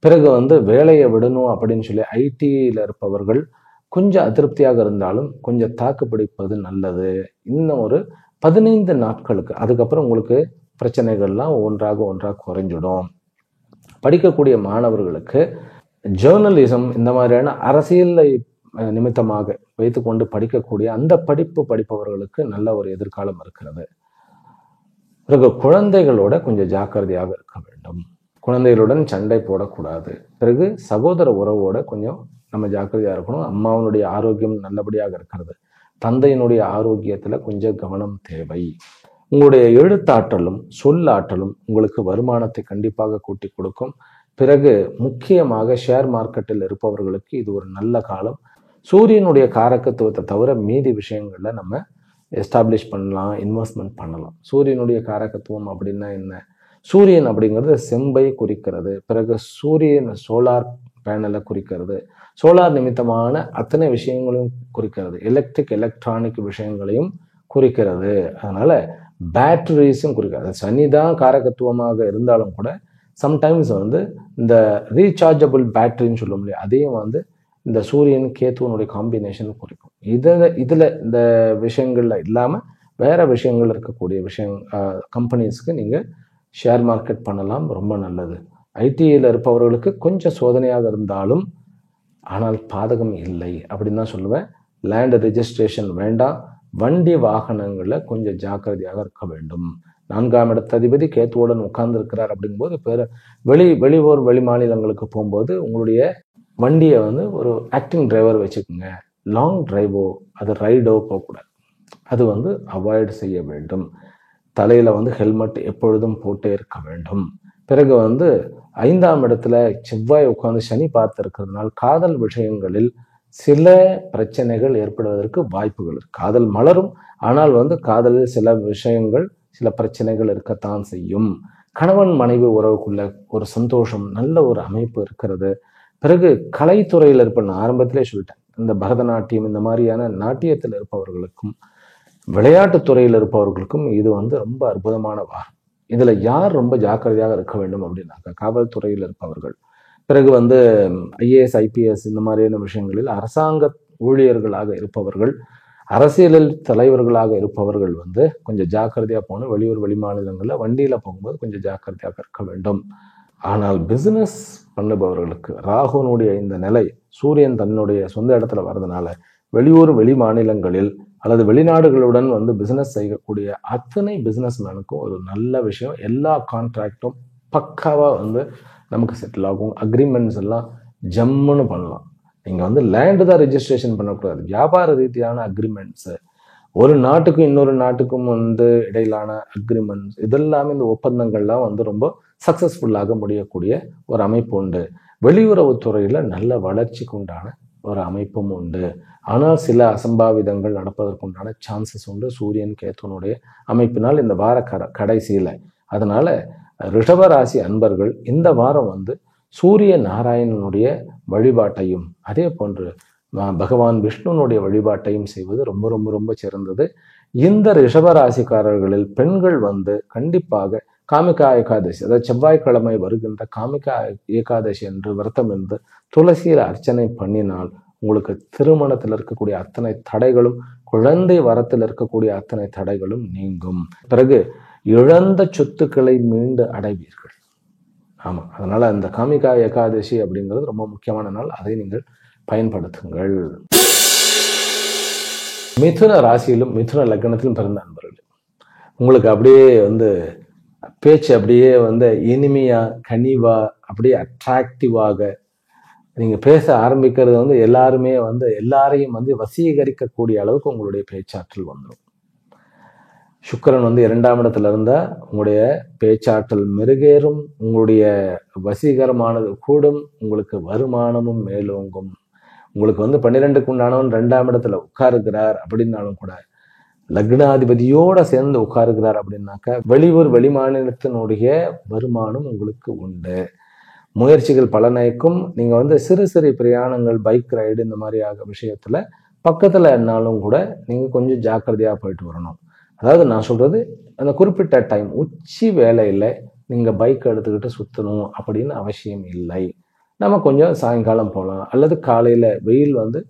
பிறகு வந்து வேலையை விடணும் அப்படின்னு சொல்லி ஐடியில் இருப்பவர்கள் கொஞ்சம் அதிருப்தியாக இருந்தாலும் கொஞ்சம் தாக்கு பிடிப்பது நல்லது. இன்னும் ஒரு 15 நாட்களுக்கு, அதுக்கப்புறம் உங்களுக்கு பிரச்சனைகள்லாம் ஒன்றாக குறைஞ்சிடும். படிக்கக்கூடிய மாணவர்களுக்கு ஜேர்னலிசம், இந்த மாதிரியான அரசியலை நிமித்தமாக வைத்துக்கொண்டு படிக்கக்கூடிய அந்த படிப்பவர்களுக்கு நல்ல ஒரு எதிர்காலம் இருக்கிறது. பிறகு குழந்தைகளோட கொஞ்சம் ஜாக்கிரதையாக இருக்க வேண்டும். குழந்தைகளுடன் சண்டை போடக்கூடாது. பிறகு சகோதர உறவோட கொஞ்சம் நம்ம ஜாக்கிரதையாக இருக்கணும். அம்மாவனுடைய ஆரோக்கியம் நல்லபடியாக இருக்கிறது. தந்தையினுடைய ஆரோக்கியத்துல கொஞ்சம் கவனம் தேவை. உங்களுடைய எழுத்தாற்றலும் சொல்லாற்றலும் உங்களுக்கு வருமானத்தை கண்டிப்பாக கூட்டி கொடுக்கும். பிறகு முக்கியமாக ஷேர் மார்க்கெட்டில் இருப்பவர்களுக்கு இது ஒரு நல்ல காலம். சூரியனுடைய காரகத்துவத்தை தவிர மீதி விஷயங்கள்ல நம்ம எஸ்டாப்ளிஷ் பண்ணலாம், இன்வெஸ்ட்மெண்ட் பண்ணலாம். சூரியனுடைய காரகத்துவம் அப்படின்னா என்ன? சூரியன் அப்படிங்கிறது செம்பை குறிக்கிறது. பிறகு சூரியன் சோலார் பேனலை குறிக்கிறது. சோலார் நிமித்தமான அத்தனை விஷயங்களையும் குறிக்கிறது. எலக்ட்ரானிக் விஷயங்களையும் குறிக்கிறது. அதனால பேட்டரிஸும் குறிக்கிறது. சனி தான் காரகத்துவமாக இருந்தாலும் கூட சம்டைம்ஸ் வந்து இந்த ரீசார்ஜபிள் பேட்டரின்னு சொல்ல முடியாது, அதையும் வந்து இந்த சூரியன் கேத்துவனுடைய காம்பினேஷன் குறிக்கும். இதில் இந்த விஷயங்கள்ல இல்லாமல் வேற விஷயங்கள் இருக்கக்கூடிய கம்பெனிஸ்க்கு நீங்கள் ஷேர் மார்க்கெட் பண்ணலாம், ரொம்ப நல்லது. ஐடியில் இருப்பவர்களுக்கு கொஞ்சம் சோதனையாக இருந்தாலும் ஆனால் பாதகம் இல்லை அப்படின்னு தான் சொல்லுவேன். லேண்ட் ரெஜிஸ்ட்ரேஷன் வேண்டாம். வண்டி வாகனங்களில் கொஞ்சம் ஜாக்கிரதையாக இருக்க வேண்டும். 4ஆம் இடத்த அதிபதி கேத்துவுடன் உட்கார்ந்து இருக்கிறார் அப்படிங்கும்போது வெளி மாநிலங்களுக்கு போகும்போது உங்களுடைய வண்டியை வந்து ஒரு ஆக்டிங் டிரைவர் வச்சுக்கோங்க. லாங் டிரைவோ அது ரைடோ போகக்கூடாது, அது வந்து அவாய்ட் செய்ய வேண்டும். தலையில வந்து ஹெல்மெட் எப்பொழுதும் போட்டே இருக்க வேண்டும். பிறகு வந்து 5ஆம் இடத்துல செவ்வாய் உட்கார்ந்து சனி பார்த்து இருக்கிறதுனால காதல் விஷயங்களில் சில பிரச்சனைகள் ஏற்படுவதற்கு வாய்ப்புகள் இருக்கு. காதல் மலரும், ஆனால் வந்து காதலில் சில விஷயங்கள், சில பிரச்சனைகள் இருக்கத்தான் செய்யும். கணவன் மனைவி உறவுக்குள்ள ஒரு சந்தோஷம், நல்ல ஒரு அமைப்பு இருக்கிறது. பிறகு கலைத்துறையில் இருப்ப, நான் ஆரம்பத்திலே சொல்லிட்டேன், இந்த பரதநாட்டியம் இந்த மாதிரியான நாட்டியத்தில் இருப்பவர்களுக்கும் விளையாட்டுத் துறையில் இருப்பவர்களுக்கும் இது வந்து ரொம்ப அற்புதமான வாரம். இதுல யார் ரொம்ப ஜாக்கிரதையாக இருக்க வேண்டும் அப்படின்னாக்கா, காவல்துறையில் இருப்பவர்கள், பிறகு வந்து ஐஏஎஸ் ஐபிஎஸ் இந்த மாதிரியான விஷயங்களில் அரசாங்க ஊழியர்களாக இருப்பவர்கள், அரசியலில் தலைவர்களாக இருப்பவர்கள் வந்து கொஞ்சம் ஜாக்கிரதையா போகணும். வெளியூர் வெளி மாநிலங்களில் வண்டியில போகும்போது கொஞ்சம் ஜாக்கிரதையாக இருக்க வேண்டும். ஆனால் பிசினஸ் பண்ணுபவர்களுக்கு ராகுனுடைய இந்த நிலை, சூரியன் தன்னுடைய சொந்த இடத்துல வர்றதுனால வெளியூர் வெளி மாநிலங்களில் அல்லது வெளிநாடுகளுடன் வந்து பிசினஸ் செய்யக்கூடிய அத்தனை பிசினஸ் மேனுக்கும் ஒரு நல்ல விஷயம். எல்லா கான்ட்ராக்டும் பக்காவா வந்து நமக்கு செட்டில் ஆகும். அக்ரிமெண்ட்ஸ் எல்லாம் ஜம்முன்னு பண்ணலாம். நீங்க வந்து லேண்டு தான் ரெஜிஸ்ட்ரேஷன் பண்ணக்கூடாது. வியாபார ரீதியான அக்ரிமெண்ட்ஸ், ஒரு நாட்டுக்கும் இன்னொரு நாட்டுக்கும் வந்து இடையிலான அக்ரிமெண்ட்ஸ், இதெல்லாமே இந்த ஒப்பந்தங்கள்லாம் வந்து ரொம்ப சக்சஸ்ஃபுல்லாக முடியக்கூடிய ஒரு அமைப்பு உண்டு. வெளியுறவுத்துறையில நல்ல வளர்ச்சிக்கு உண்டான ஒரு அமைப்பும் உண்டு. ஆனால் சில அசம்பாவிதங்கள் நடப்பதற்குண்டான சான்சஸ் உண்டு சூரியன் கேத்துனுடைய அமைப்பினால் இந்த வார கடைசியில. அதனால ரிஷபராசி அன்பர்கள் இந்த வாரம் வந்து சூரிய நாராயணனுடைய வழிபாட்டையும் அதே போன்று பகவான் விஷ்ணுனுடைய வழிபாட்டையும் செய்வது ரொம்ப ரொம்ப ரொம்ப சிறந்தது. இந்த ரிஷபராசிக்காரர்களில் பெண்கள் வந்து கண்டிப்பாக காமிகா ஏகாதசி, அதாவது செவ்வாய்க்கிழமை வருகின்ற காமிகா ஏகாதசி என்று விரதம் இருந்து துளசியில் அர்ச்சனை பண்ணினால் உங்களுக்கு திருமணத்தில் இருக்கக்கூடிய அத்தனை தடைகளும், குழந்தை வரத்தில் இருக்கக்கூடிய அத்தனை தடைகளும் நீங்கும். பிறகு இழந்த சொத்துக்களை மீண்டு அடைவீர்கள். ஆமா, அதனால அந்த காமிகா ஏகாதசி அப்படிங்கிறது ரொம்ப முக்கியமான நாள். அதை நீங்கள் பயன்படுத்துங்கள். மிதுன ராசியிலும் மிதுன லக்னத்திலும் பிறந்த அன்பர்கள், உங்களுக்கு அப்படியே வந்து பேச்சு அப்படியே வந்து இனிமையா கனிவா அப்படியே அட்ராக்டிவாக நீங்க பேச ஆரம்பிக்கிறது வந்து எல்லாருமே வந்து எல்லாரையும் வந்து வசீகரிக்கக்கூடிய அளவுக்கு உங்களுடைய பேச்சாற்றல் வந்துடும். சுக்கிரன் வந்து 2ஆம் இடத்துல இருந்தா உங்களுடைய பேச்சாற்றல் மெருகேறும், உங்களுடைய வசீகரமானது கூடும், உங்களுக்கு வருமானமும் மேலோங்கும். உங்களுக்கு வந்து 12க்கு உண்டானவன் 2ஆம் இடத்துல உட்காருகிறார் அப்படின்னாலும் கூட, லக்னாதிபதியோட சேர்ந்து உட்காருகிறார் அப்படின்னாக்க வெளியூர் வெளிமாநிலத்தினுடைய வருமானம் உங்களுக்கு உண்டு. முயற்சிகள் பலனளிக்கும். நீங்க வந்து சிறு சிறு பிரயாணங்கள், பைக் ரைடு இந்த மாதிரியாக விஷயத்துல பக்கத்துல என்னாலும் கூட நீங்க கொஞ்சம் ஜாக்கிரதையா போயிட்டு வரணும். அதாவது நான் சொல்றது, அந்த குறிப்பிட்ட டைம் உச்சி வேலையில நீங்க பைக் எடுத்துக்கிட்டு சுத்தணும் அப்படின்னு அவசியம் இல்லை. நம்ம கொஞ்சம் சாயங்காலம் போகலாம், அல்லது காலையில வெயில் வந்து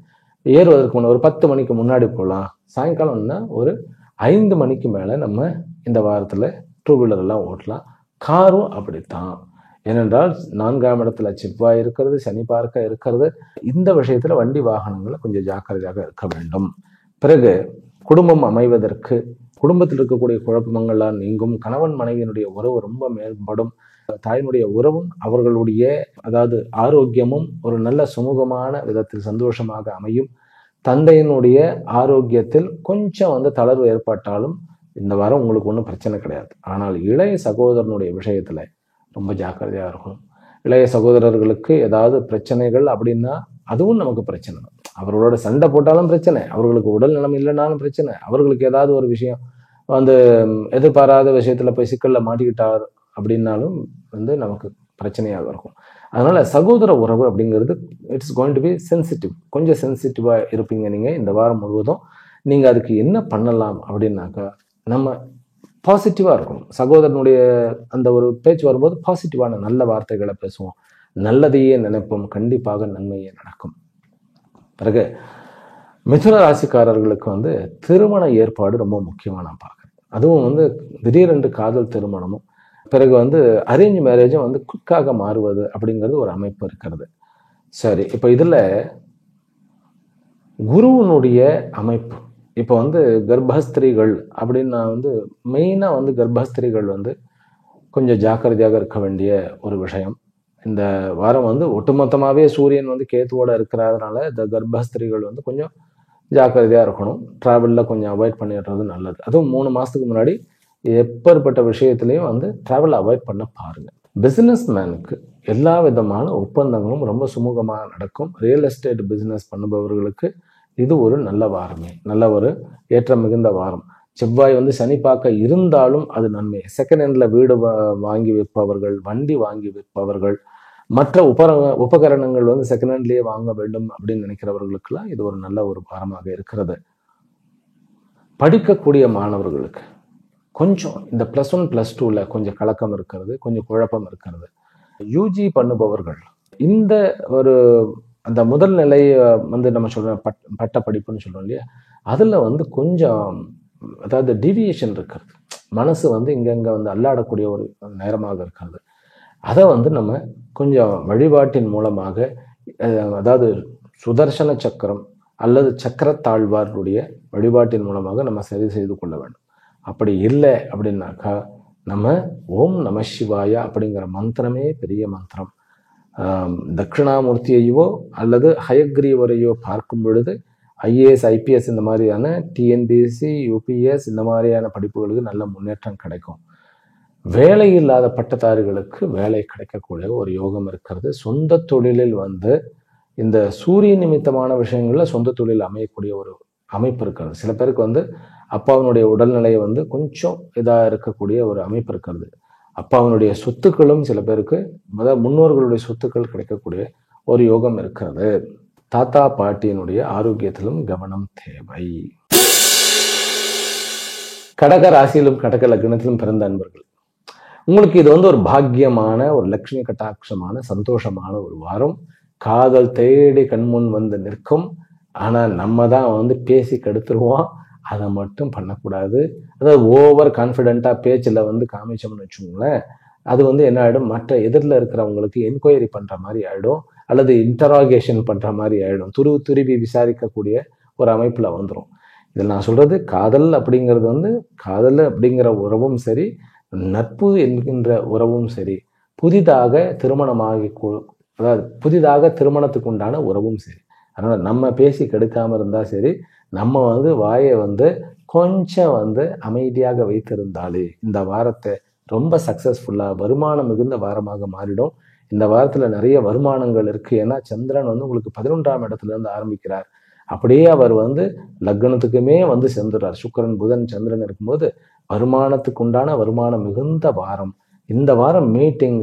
ஏறுவதற்கு முன்னாடி ஒரு 10 மணிக்கு முன்னாடி போகலாம். சாயங்காலம்னா ஒரு 5 மணிக்கு மேல நம்ம இந்த வாரத்துல டூ வீலர் எல்லாம் ஓட்டலாம். காரும் அப்படித்தான். ஏனென்றால் 4ஆம் இடத்துல செவ்வாய் இருக்கிறது, சனி பார்க்க இருக்கிறது. இந்த விஷயத்துல வண்டி வாகனங்களை கொஞ்சம் ஜாக்கிரதையாக இருக்க வேண்டும். பிறகு குடும்பம் அமைவதற்கு, குடும்பத்தில் இருக்கக்கூடிய குழப்பங்கள்லாம் நீங்கும். கணவன் மனைவியினுடைய உறவு ரொம்ப மேம்படும். தாயினுடைய உறவும் அவர்களுடைய அதாவது ஆரோக்கியமும் ஒரு நல்ல சுமூகமான விதத்தில் சந்தோஷமாக அமையும். தந்தையினுடைய ஆரோக்கியத்தில் கொஞ்சம் வந்து தளர்வு ஏற்பட்டாலும் இந்த வாரம் உங்களுக்கு ஒன்றும் பிரச்சனை கிடையாது. ஆனால் இளைய சகோதரனுடைய விஷயத்துல ரொம்ப ஜாக்கிரதையா இருக்கும். இளைய சகோதரர்களுக்கு ஏதாவது பிரச்சனைகள் அப்படின்னா அதுவும் நமக்கு பிரச்சனை தான். அவர்களோட சண்டை போட்டாலும் பிரச்சனை, அவர்களுக்கு உடல் நலம் இல்லைனாலும் பிரச்சனை, அவர்களுக்கு ஏதாவது ஒரு விஷயம் வந்து எதிர்பாராத விஷயத்துல போய் சிக்கல்ல மாட்டிக்கிட்டார் அப்படின்னாலும் வந்து நமக்கு பிரச்சனையாக இருக்கும். அதனால சகோதர உறவு அப்படிங்கிறது it's going to be sensitive. கொஞ்சம் சென்சிட்டிவா இருப்பீங்க நீங்க இந்த வாரம் முழுவதும். நீங்க அதுக்கு என்ன பண்ணலாம் அப்படின்னாக்கா, நம்ம பாசிட்டிவா இருக்கணும். சகோதரனுடைய அந்த ஒரு பேச்சு வரும்போது பாசிட்டிவான நல்ல வார்த்தைகளை பேசுவோம், நல்லதையே நினைப்போம், கண்டிப்பாக நன்மையே நடக்கும். பிறகு மிதுன ராசிக்காரர்களுக்கு வந்து திருமண ஏற்பாடு ரொம்ப முக்கியமா நான் பார்க்குறேன். அதுவும் வந்து திடீரென்று காதல் திருமணமும், பிறகு வந்து அரேஞ்ச் மேரேஜும் வந்து குயிக்காக மாறுவது அப்படிங்கிறது ஒரு அமைப்பு இருக்கிறது. சரி, இப்போ இதுல குருவனுடைய அமைப்பு, இப்போ வந்து கர்ப்பஸ்திரீகள் அப்படின்னு நான் வந்து மெயினாக வந்து கர்ப்பஸ்திரீகள் வந்து கொஞ்சம் ஜாக்கிரதையாக இருக்க வேண்டிய ஒரு விஷயம். இந்த வாரம் வந்து ஒட்டுமொத்தமாகவே சூரியன் வந்து கேத்துவோட இருக்கிறதுனால இந்த கர்ப்பஸ்திரீகள் வந்து கொஞ்சம் ஜாக்கிரதையாக இருக்கணும். ட்ராவலில் கொஞ்சம் அவாய்ட் பண்ணிடுறது நல்லது. அதுவும் 3 மாதத்துக்கு முன்னாடி எப்பேற்பட்ட விஷயத்துலையும் வந்து ட்ராவல் அவாய்ட் பண்ண பாருங்க. பிஸ்னஸ் மேனுக்கு எல்லா விதமான ஒப்பந்தங்களும் ரொம்ப சுமூகமாக நடக்கும். ரியல் எஸ்டேட் பிஸ்னஸ் பண்ணுபவர்களுக்கு இது ஒரு நல்ல வாரமே, நல்ல ஒரு ஏற்றம் மிகுந்த வாரம். செவ்வாய் வந்து சனி பார்க்க இருந்தாலும் அது நன்மை. செகண்ட் ஹேண்ட்ல வீடு வாங்கி விற்பவர்கள், வண்டி வாங்கி விற்பவர்கள், மற்ற உபகரணங்கள் வந்து செகண்ட் ஹேண்ட்லேயே வாங்க வேண்டும் அப்படின்னு நினைக்கிறவர்களுக்கெல்லாம் இது ஒரு நல்ல ஒரு வாரமாக இருக்கிறது. படிக்கக்கூடிய மாணவர்களுக்கு கொஞ்சம் இந்த +1 +2ல கொஞ்சம் கலக்கம் இருக்கிறது, கொஞ்சம் குழப்பம் இருக்கிறது. யூஜி பண்ணுபவர்கள் இந்த ஒரு அந்த முதல் நிலை வந்து நம்ம சொல்ற பட்ட படிப்புன்னு சொல்றோம் இல்லையா, அதுல வந்து கொஞ்சம் அதாவது டீவியேஷன் இருக்கிறது. மனசு வந்து இங்கங்க வந்து அல்லாடக்கூடிய ஒரு நேரமாக இருக்கிறது. அதை வந்து நம்ம கொஞ்சம் வழிபாட்டின் மூலமாக அதாவது சுதர்சன சக்கரம் அல்லது சக்கரத்தாழ்வாருடைய வழிபாட்டின் மூலமாக நம்ம சரி செய்து கொள்ள வேண்டும். அப்படி இல்லை அப்படின்னாக்கா நம்ம ஓம் நம சிவாய அப்படிங்கிற மந்திரமே பெரிய மந்திரம். தட்சிணாமூர்த்தியையோ அல்லது ஹயக்ரீவரையோ பார்க்கும் பொழுது ஐஏஎஸ் ஐபிஎஸ் இந்த மாதிரியான டிஎன்பிஎஸ்சி யூபிஎஸ் இந்த மாதிரியான படிப்புகளுக்கு நல்ல முன்னேற்றம் கிடைக்கும். வேலை இல்லாத பட்டதாரிகளுக்கு வேலை கிடைக்கக்கூடிய ஒரு யோகம் இருக்கிறது. சொந்த தொழிலில் வந்து இந்த சூரிய நிமித்தமான விஷயங்கள்ல சொந்த தொழில் அமையக்கூடிய ஒரு அமைப்பு இருக்கிறது. சில பேருக்கு வந்து அப்பாவினுடைய உடல்நிலையை வந்து கொஞ்சம் இதாக இருக்கக்கூடிய ஒரு அமைப்பு இருக்கிறது. அப்பாவினுடைய சொத்துக்களும் சில பேருக்கு அதாவது முன்னோர்களுடைய சொத்துக்கள் கிடைக்கக்கூடிய ஒரு யோகம் இருக்கிறது. தாத்தா பாட்டியினுடைய ஆரோக்கியத்திலும் கவனம் தேவை. கடக ராசியிலும் கடக லக்னத்திலும் பிறந்த அன்பர்கள், உங்களுக்கு இது வந்து ஒரு பாக்கியமான ஒரு லட்சுமி கட்டாட்சமான சந்தோஷமான ஒரு வாரம். காதல் தேடி கண்முன் வந்து நிற்கும். ஆனா நம்ம தான் வந்து பேசி கெடுத்துருவோம். அதை மட்டும் பண்ணக்கூடாது. அதாவது ஓவர் கான்ஃபிடென்ட்டா பேச்சில் வந்து காமிச்சோம்னு வச்சுக்கோங்களேன், அது வந்து என்ன ஆகிடும், மற்ற எதிரில் இருக்கிறவங்களுக்கு என்கொயரி பண்ற மாதிரி ஆயிடும், அல்லது இன்டராகேஷன் பண்ற மாதிரி ஆயிடும். துருவி விசாரிக்கக்கூடிய ஒரு அமைப்புல வந்துடும். இதில் நான் சொல்றது காதல் அப்படிங்கிறது வந்து காதல் அப்படிங்கிற உறவும் சரி, நட்பு என்கின்ற உறவும் சரி, புதிதாக திருமணமாகி அதாவது புதிதாக திருமணத்துக்கு உண்டான உறவும் சரி. அதனால நம்ம பேசி கெடுக்காம இருந்தா சரி, நம்ம வந்து வாயை வந்து கொஞ்சம் வந்து அமைதியாக வைத்திருந்தாலே இந்த வாரத்தை ரொம்ப சக்சஸ்ஃபுல்லா வருமானம் மிகுந்த வாரமாக மாறிடும். இந்த வாரத்துல நிறைய வருமானங்கள் இருக்கு. ஏன்னா சந்திரன் வந்து உங்களுக்கு 11ஆம் இடத்துல இருந்து ஆரம்பிக்கிறார். அப்படியே அவர் வந்து லக்னத்துக்குமே வந்து சேர்ந்துடுறார். சுக்கிரன் புதன் சந்திரன் இருக்கும்போது வருமானத்துக்கு உண்டான வருமானம் மிகுந்த வாரம். இந்த வாரம் மீட்டிங்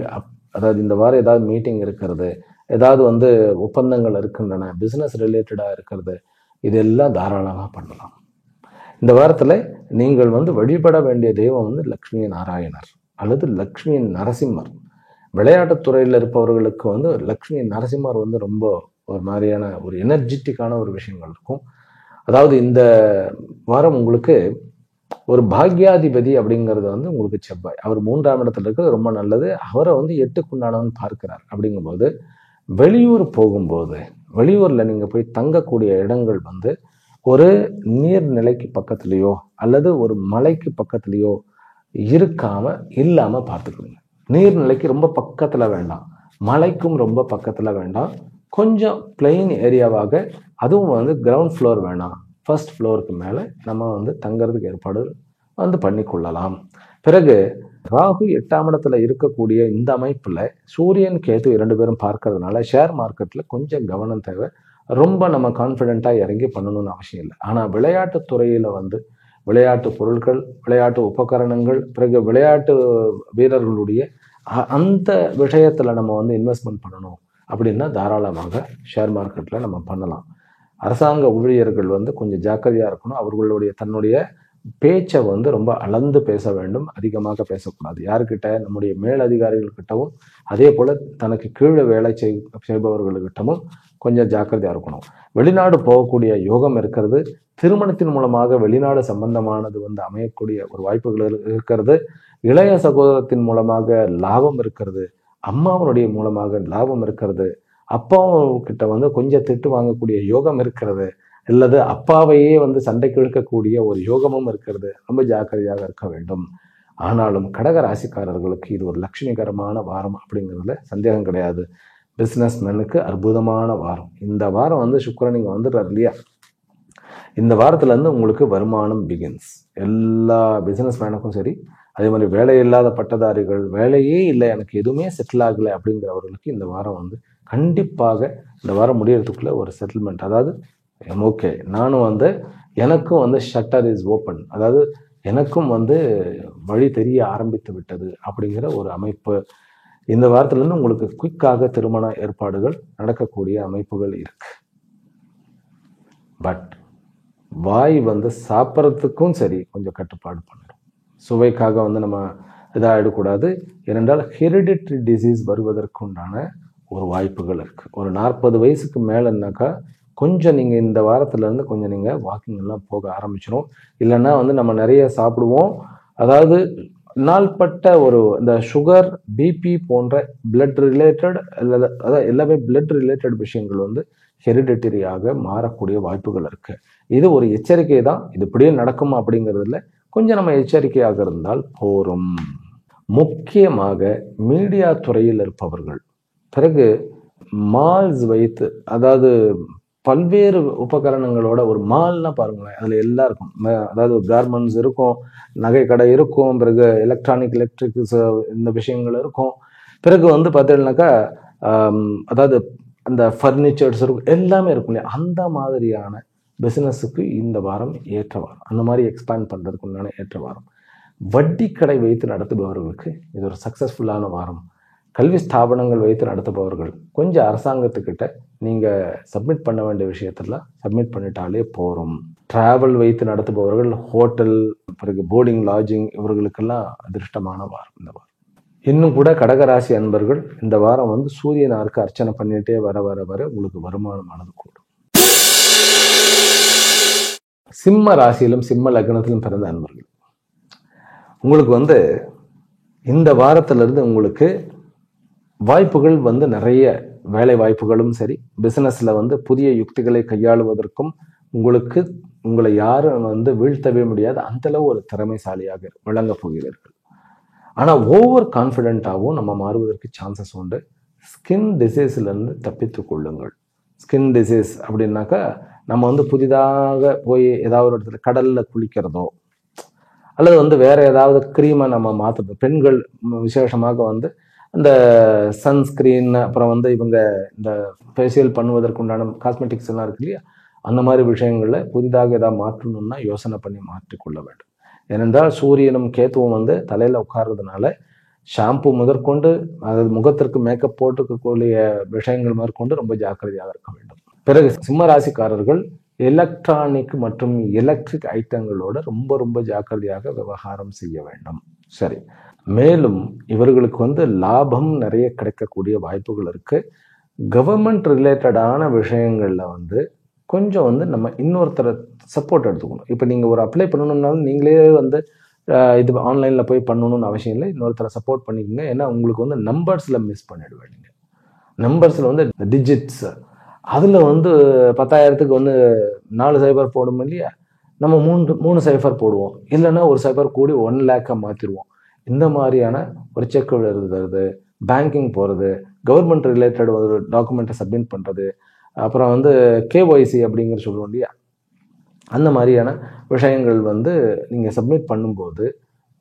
அதாவது இந்த வாரம் ஏதாவது மீட்டிங் இருக்கிறது, ஏதாவது வந்து ஒப்பந்தங்கள் இருக்கின்றன, பிசினஸ் ரிலேட்டடா இருக்கிறது, இதெல்லாம் தாராளமாக பண்ணலாம். இந்த வாரத்துல நீங்கள் வந்து வழிபட வேண்டிய தெய்வம் வந்து லக்ஷ்மி நாராயணர் அல்லது லக்ஷ்மி நரசிம்மர். விளையாட்டுத்துறையில் இருப்பவர்களுக்கு வந்து லக்ஷ்மி நரசிம்மர் வந்து ரொம்ப ஒரு மாதிரியான ஒரு எனர்ஜெட்டிக்கான ஒரு விஷயங்கள் இருக்கும். அதாவது இந்த வாரம் உங்களுக்கு ஒரு பாக்யாதிபதி அப்படிங்கிறது வந்து உங்களுக்கு செவ்வாய், அவர் 3ஆம் இடத்துல இருக்கிறது ரொம்ப நல்லது. அவரை வந்து 8க்குண்டானவன் பார்க்கிறார். அப்படிங்கும்போது வெளியூர் போகும்போது வெளியூர்ல நீங்க போய் தங்கக்கூடிய இடங்கள் வந்து ஒரு நீர்நிலைக்கு பக்கத்துலயோ அல்லது ஒரு மலைக்கு பக்கத்துலயோ இல்லாம பார்த்துக்கணுங்க. நீர்நிலைக்கு ரொம்ப பக்கத்துல வேண்டாம், மலைக்கும் ரொம்ப பக்கத்துல வேண்டாம், கொஞ்சம் பிளெயின் ஏரியாவாக, அதுவும் வந்து கிரவுண்ட் ஃப்ளோர் வேணாம், ஃபர்ஸ்ட் ஃப்ளோருக்கு மேலே நம்ம வந்து தங்கறதுக்கு ஏற்பாடு வந்து பண்ணி கொள்ளலாம். பிறகு ராகு 8ஆம் இடத்துல இருக்கக்கூடிய இந்த அமைப்புல சூரியன் கேது 2 பேரும் பார்க்கறதுனால ஷேர் மார்க்கெட்ல கொஞ்சம் கவனம் தேவை. ரொம்ப நம்ம கான்ஃபிடென்ட்டா இறங்கி பண்ணணும்னு அவசியம் இல்லை. ஆனா விளையாட்டு துறையில வந்து விளையாட்டு பொருட்கள், விளையாட்டு உபகரணங்கள், பிறகு விளையாட்டு வீரர்களுடைய அந்த விஷயத்துல நம்ம வந்து இன்வெஸ்ட்மெண்ட் பண்ணணும் அப்படின்னா தாராளமாக ஷேர் மார்க்கெட்ல நம்ம பண்ணலாம். அரசாங்க ஊழியர்கள் வந்து கொஞ்சம் ஜாக்கிரதையா இருக்கணும். அவர்களுடைய தன்னுடைய பேச்சை வந்து ரொம்ப அளந்து பேச வேண்டும், அதிகமாக பேசக்கூடாது. யாருக்கிட்ட, நம்முடைய மேலதிகாரிகள்கிட்டவும் அதே போல தனக்கு கீழே வேலை செய்பவர்கள்கிட்டவும் கொஞ்சம் ஜாக்கிரதையா இருக்கணும். வெளிநாடு போகக்கூடிய யோகம் இருக்கிறது. திருமணத்தின் மூலமாக வெளிநாடு சம்பந்தமானது வந்து அமையக்கூடிய ஒரு வாய்ப்புகள் இருக்கிறது. இளைய சகோதரத்தின் மூலமாக லாபம் இருக்கிறது. அம்மாவனுடைய மூலமாக லாபம் இருக்கிறது. அப்பாவுக்கிட்ட வந்து கொஞ்சம் திட்டு வாங்கக்கூடிய யோகம் இருக்கிறது. அல்லது அப்பாவையே வந்து சண்டைக்கு இழுக்கக்கூடிய ஒரு யோகமும் இருக்கிறது. ரொம்ப ஜாக்கிரதையாக இருக்க வேண்டும். ஆனாலும் கடக ராசிக்காரர்களுக்கு இது ஒரு லட்சுமிகரமான வாரம் அப்படிங்கிறதுல சந்தேகம் கிடையாது. பிசினஸ் மேனுக்கு அற்புதமான வாரம். இந்த வாரம் வந்து சுக்கிரன் இங்க வந்துடுறாரு இல்லையா, இந்த வாரத்துல இருந்து உங்களுக்கு வருமானம் பிகின்ஸ். எல்லா பிசினஸ் மேனுக்கும் சரி, அதே மாதிரி வேலை இல்லாத பட்டதாரிகள், வேலையே இல்லை எனக்கு எதுவுமே செட்டில் ஆகலை அப்படிங்கிறவர்களுக்கு இந்த வாரம் வந்து கண்டிப்பாக இந்த வாரம் முடியறதுக்குள்ள ஒரு செட்டில்மெண்ட், அதாவது ஓகே நானும் வந்து எனக்கும் வந்து ஷட்டர் இஸ் ஓப்பன், அதாவது எனக்கும் வந்து வழி தெரிய ஆரம்பித்து விட்டது அப்படிங்கிற ஒரு அமைப்பு. இந்த வாரத்துல இருந்து உங்களுக்கு குயிக்காக திருமண ஏற்பாடுகள் நடக்கக்கூடிய அமைப்புகள் இருக்கு. பட் வாய் வந்து சாப்பிட்றதுக்கும் சரி கொஞ்சம் கட்டுப்பாடு பண்ணணும். சுவைக்காக வந்து நம்ம இதாகிடக்கூடாது. ஏனென்றால் ஹெரிடிட்ரி டிசீஸ் வருவதற்கு உண்டான ஒரு வாய்ப்புகள் இருக்குது. ஒரு 40 வயசுக்கு மேலேனாக்கா கொஞ்சம் நீங்கள் இந்த வாரத்துலேருந்து கொஞ்சம் நீங்கள் வாக்கிங் எல்லாம் போக ஆரம்பிச்சிடும். இல்லைன்னா வந்து நம்ம நிறைய சாப்பிடுவோம். அதாவது நாள்பட்ட ஒரு இந்த சுகர், பிபி போன்ற பிளட் ரிலேட்டட் அதாவது எல்லாமே பிளட் ரிலேட்டட் விஷயங்கள் வந்து ஹெரிடிட்டரியாக மாறக்கூடிய வாய்ப்புகள் இருக்கு. இது ஒரு எச்சரிக்கை தான். இது இப்படியே நடக்குமா அப்படிங்கிறதுல கொஞ்சம் நம்ம எச்சரிக்கையாக இருந்தால் போரும். முக்கியமாக மீடியா துறையில் இருப்பவர்கள், பிறகு மால்ஸ் வைத்து, அதாவது பல்வேறு உபகரணங்களோட ஒரு மால்னா பாருங்களேன், அதில் எல்லாம் இருக்கும். அதாவது கார்மெண்ட்ஸ் இருக்கும், நகை கடை இருக்கும், பிறகு எலக்ட்ரிக்ஸ் இந்த விஷயங்கள் இருக்கும். பிறகு வந்து பார்த்தீங்கன்னாக்கா அதாவது அந்த ஃபர்னிச்சர்ஸ் இருக்கும், எல்லாமே இருக்கும் இல்லையா. அந்த மாதிரியான பிஸ்னஸுக்கு இந்த வாரம் ஏற்ற வாரம். அந்த மாதிரி எக்ஸ்பேண்ட் பண்ணுறதுக்கு உண்டான ஏற்ற வாரம். வட்டி கடை வைத்து நடத்துபவர்களுக்கு இது ஒரு சக்ஸஸ்ஃபுல்லான வாரம். கல்வி ஸ்தாபனங்கள் வைத்து நடத்துபவர்கள் கொஞ்சம் அரசாங்கத்துக்கிட்ட நீங்கள் சப்மிட் பண்ண வேண்டிய விஷயத்தெல்லாம் சப்மிட் பண்ணிட்டாலே போகிறோம். டிராவல் வைத்து நடத்துபவர்கள், ஹோட்டல், பிறகு போர்டிங், லாட்ஜிங், இவர்களுக்கெல்லாம் அதிர்ஷ்டமான வாரம் இந்த வாரம். இன்னும் கூட கடகராசி அன்பர்கள் இந்த வாரம் வந்து சூரியனாருக்கு அர்ச்சனை பண்ணிட்டே வர வர வர உங்களுக்கு வருமானமானது கூடும். சிம்ம ராசியிலும் சிம்ம லக்னத்திலும் பிறந்த அன்பர்கள், உங்களுக்கு வந்து இந்த வாரத்திலிருந்து உங்களுக்கு வாய்ப்புகள் வந்து நிறைய வேலை வாய்ப்புகளும் சரி, பிசினஸ்ல வந்து புதிய யுக்திகளை கையாளுவதற்கும் உங்களை யாரும் வந்து வீழ்த்தவே முடியாது. அந்த அளவு ஒரு திறமைசாலியாக விளங்க போகிறீர்கள். ஆனா ஓவர் கான்ஃபிடென்ட்டாகவும் நம்ம மாறுவதற்கு சான்சஸ் உண்டு. ஸ்கின் டிசீஸ்ல இருந்து தப்பித்துக் கொள்ளுங்கள். ஸ்கின் டிசீஸ் அப்படின்னாக்கா நம்ம வந்து புதிதாக போய் ஏதாவது ஒரு இடத்துல கடல்ல குளிக்கிறதோ அல்லது வந்து வேற ஏதாவது கிரீமை நம்ம மாற்றுறது. பெண்கள் விசேஷமாக வந்து அந்த சன்ஸ்கிரீன், அப்புறம் வந்து இவங்க இந்த ஃபேஷியல் பண்ணுவதற்கு உண்டான காஸ்மெட்டிக்ஸ் எல்லாம் இருக்கு இல்லையா, அந்த மாதிரி விஷயங்களில் புதிதாக ஏதாவது மாற்றணும்னா யோசனை பண்ணி மாற்றிக்கொள்ள வேண்டும். ஏனென்றால் சூரியனும் கேத்துவும் வந்து தலையில் உட்கார்றதுனால ஷாம்பு முதற்கொண்டு, அதாவது முகத்திற்கு மேக்கப் போட்டுக்கக்கூடிய விஷயங்கள் முதற்கொண்டு ரொம்ப ஜாக்கிரதையாக இருக்க வேண்டும். பிறகு சிம்ம ராசிக்காரர்கள் எலக்ட்ரானிக் மற்றும் எலக்ட்ரிக் ஐட்டங்களோட ரொம்ப ரொம்ப ஜாக்கிரதையாக விவகாரம் செய்ய வேண்டும். சரி, மேலும் இவர்களுக்கு வந்து லாபம் நிறைய கிடைக்கக்கூடிய வாய்ப்புகள் இருக்கு. கவர்மெண்ட் ரிலேட்டடான விஷயங்கள்ல வந்து கொஞ்சம் வந்து நம்ம இன்னொருத்தரை சப்போர்ட் எடுத்துக்கணும். இப்போ நீங்கள் ஒரு அப்ளை பண்ணணும்னாலும் நீங்களே வந்து இது ஆன்லைனில் போய் பண்ணணும்னு அவசியம் இல்லை, இன்னொருத்தரை சப்போர்ட் பண்ணிக்கோங்க. ஏன்னா உங்களுக்கு வந்து நம்பர்ஸில் மிஸ் பண்ணிடுவீங்க. நம்பர்ஸில் வந்து டிஜிட்ஸ், அதில் வந்து 10,000க்கு வந்து 4 சைபர் போடும் இல்லையா, நம்ம 3 சைபர் போடுவோம். இல்லைன்னா ஒரு சைபர் கூடி 1 லேக்காக மாற்றிடுவோம். இந்த மாதிரியான ஒரு செக் எழுதுறது, பேங்கிங் போகிறது, கவர்மெண்ட் ரிலேட்டட் ஒரு டாக்குமெண்ட்டை சப்மிட் பண்ணுறது, அப்புறம் வந்து கேஒய்சி அப்படிங்கிற சொல்லுவோம் இல்லையா, அந்த மாதிரியான விஷயங்கள் வந்து நீங்கள் சப்மிட் பண்ணும்போது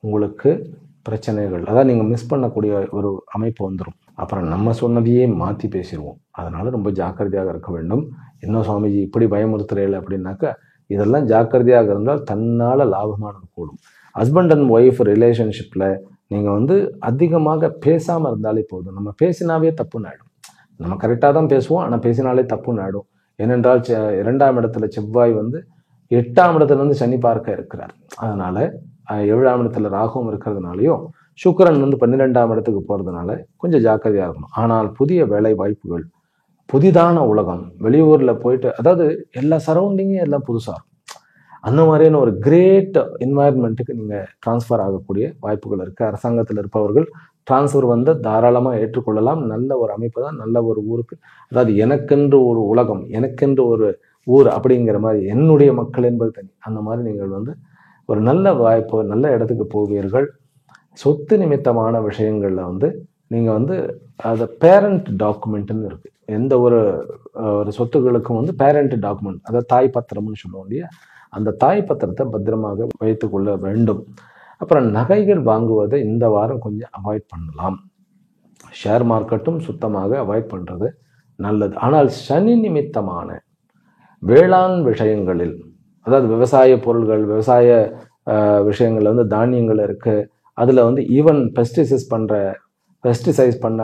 உங்களுக்கு பிரச்சனைகள், அதாவது நீங்கள் மிஸ் பண்ணக்கூடிய ஒரு அமைப்பு வந்துடும். அப்புறம் நம்ம சொன்னதையே மாற்றி பேசிடுவோம். அதனால ரொம்ப ஜாக்கிரதையாக இருக்க வேண்டும். இன்னும் சுவாமிஜி இப்படி பயமுறுத்துறையில் அப்படின்னாக்கா, இதெல்லாம் ஜாக்கிரதையாக இருந்தால் தன்னால் லாபமானது கூடும். ஹஸ்பண்ட் அண்ட் ஒய்ஃப் ரிலேஷன்ஷிப்பில் நீங்கள் வந்து அதிகமாக பேசாமல் இருந்தாலே போதும். நம்ம பேசினாவே தப்புன்னு ஆகிடும். நம்ம கரெக்டாக தான் பேசுவோம், ஆனால் பேசினாலே தப்புன்னு ஆகிடும். ஏனென்றால் 2ஆம் இடத்துல செவ்வாய் வந்து 8ஆம் இடத்துல வந்து சனி பார்க்க இருக்கிறார். அதனால 7ஆம் இடத்துல ராகுவும் இருக்கிறதுனாலையும் சுக்கிரன் வந்து 12ஆம் இடத்துக்கு போகிறதுனால கொஞ்சம் ஜாக்கிரதையாக இருக்கணும். ஆனால் புதிய வேலை வாய்ப்புகள், புதிதான உலகம், வெளியூரில் போயிட்டு, அதாவது எல்லா சரௌண்டிங்கும் எல்லாம் புதுசாக இருக்கும். அந்த மாதிரியான ஒரு கிரேட் என்வாயர்மெண்ட்டுக்கு நீங்கள் டிரான்ஸ்ஃபர் ஆகக்கூடிய வாய்ப்புகள் இருக்குது. அரசாங்கத்தில் இருப்பவர்கள் டிரான்ஸ்ஃபர் வந்து தாராளமாக ஏற்றுக்கொள்ளலாம். நல்ல ஒரு அமைப்பு தான், நல்ல ஒரு ஊருக்கு, அதாவது எனக்கென்று ஒரு உலகம், எனக்கென்று ஒரு ஊர் அப்படிங்கிற மாதிரி, என்னுடைய மக்கள் என்பது தனி. அந்த மாதிரி நீங்கள் வந்து ஒரு நல்ல வாய்ப்பு, நல்ல இடத்துக்கு போவீர்கள். சொத்து நிமித்தமான விஷயங்களில் வந்து நீங்கள் வந்து அது பேரண்ட் டாக்குமெண்ட்னு இருக்குது. எந்த ஒரு சொத்துக்களுக்கும் வந்து பேரண்ட் டாக்குமெண்ட், அதாவது தாய் பத்திரம்னு சொல்லுவோம் இல்லையா, அந்த தாய் பத்திரத்தை பத்திரமாக வைத்துக்கொள்ள வேண்டும். அப்புறம் நகைகள் வாங்குவதை இந்த வாரம் கொஞ்சம் அவாய்ட் பண்ணலாம். ஷேர் மார்க்கெட்டும் சுத்தமாக அவாய்ட் பண்ணுறது நல்லது. ஆனால் சனி நிமித்தமான வேளாண் விஷயங்களில், அதாவது விவசாய பொருள்கள், விவசாய விஷயங்கள்ல வந்து தானியங்கள் இருக்குது, அதில் வந்து ஈவன் பெஸ்டிசைஸ் பண்ண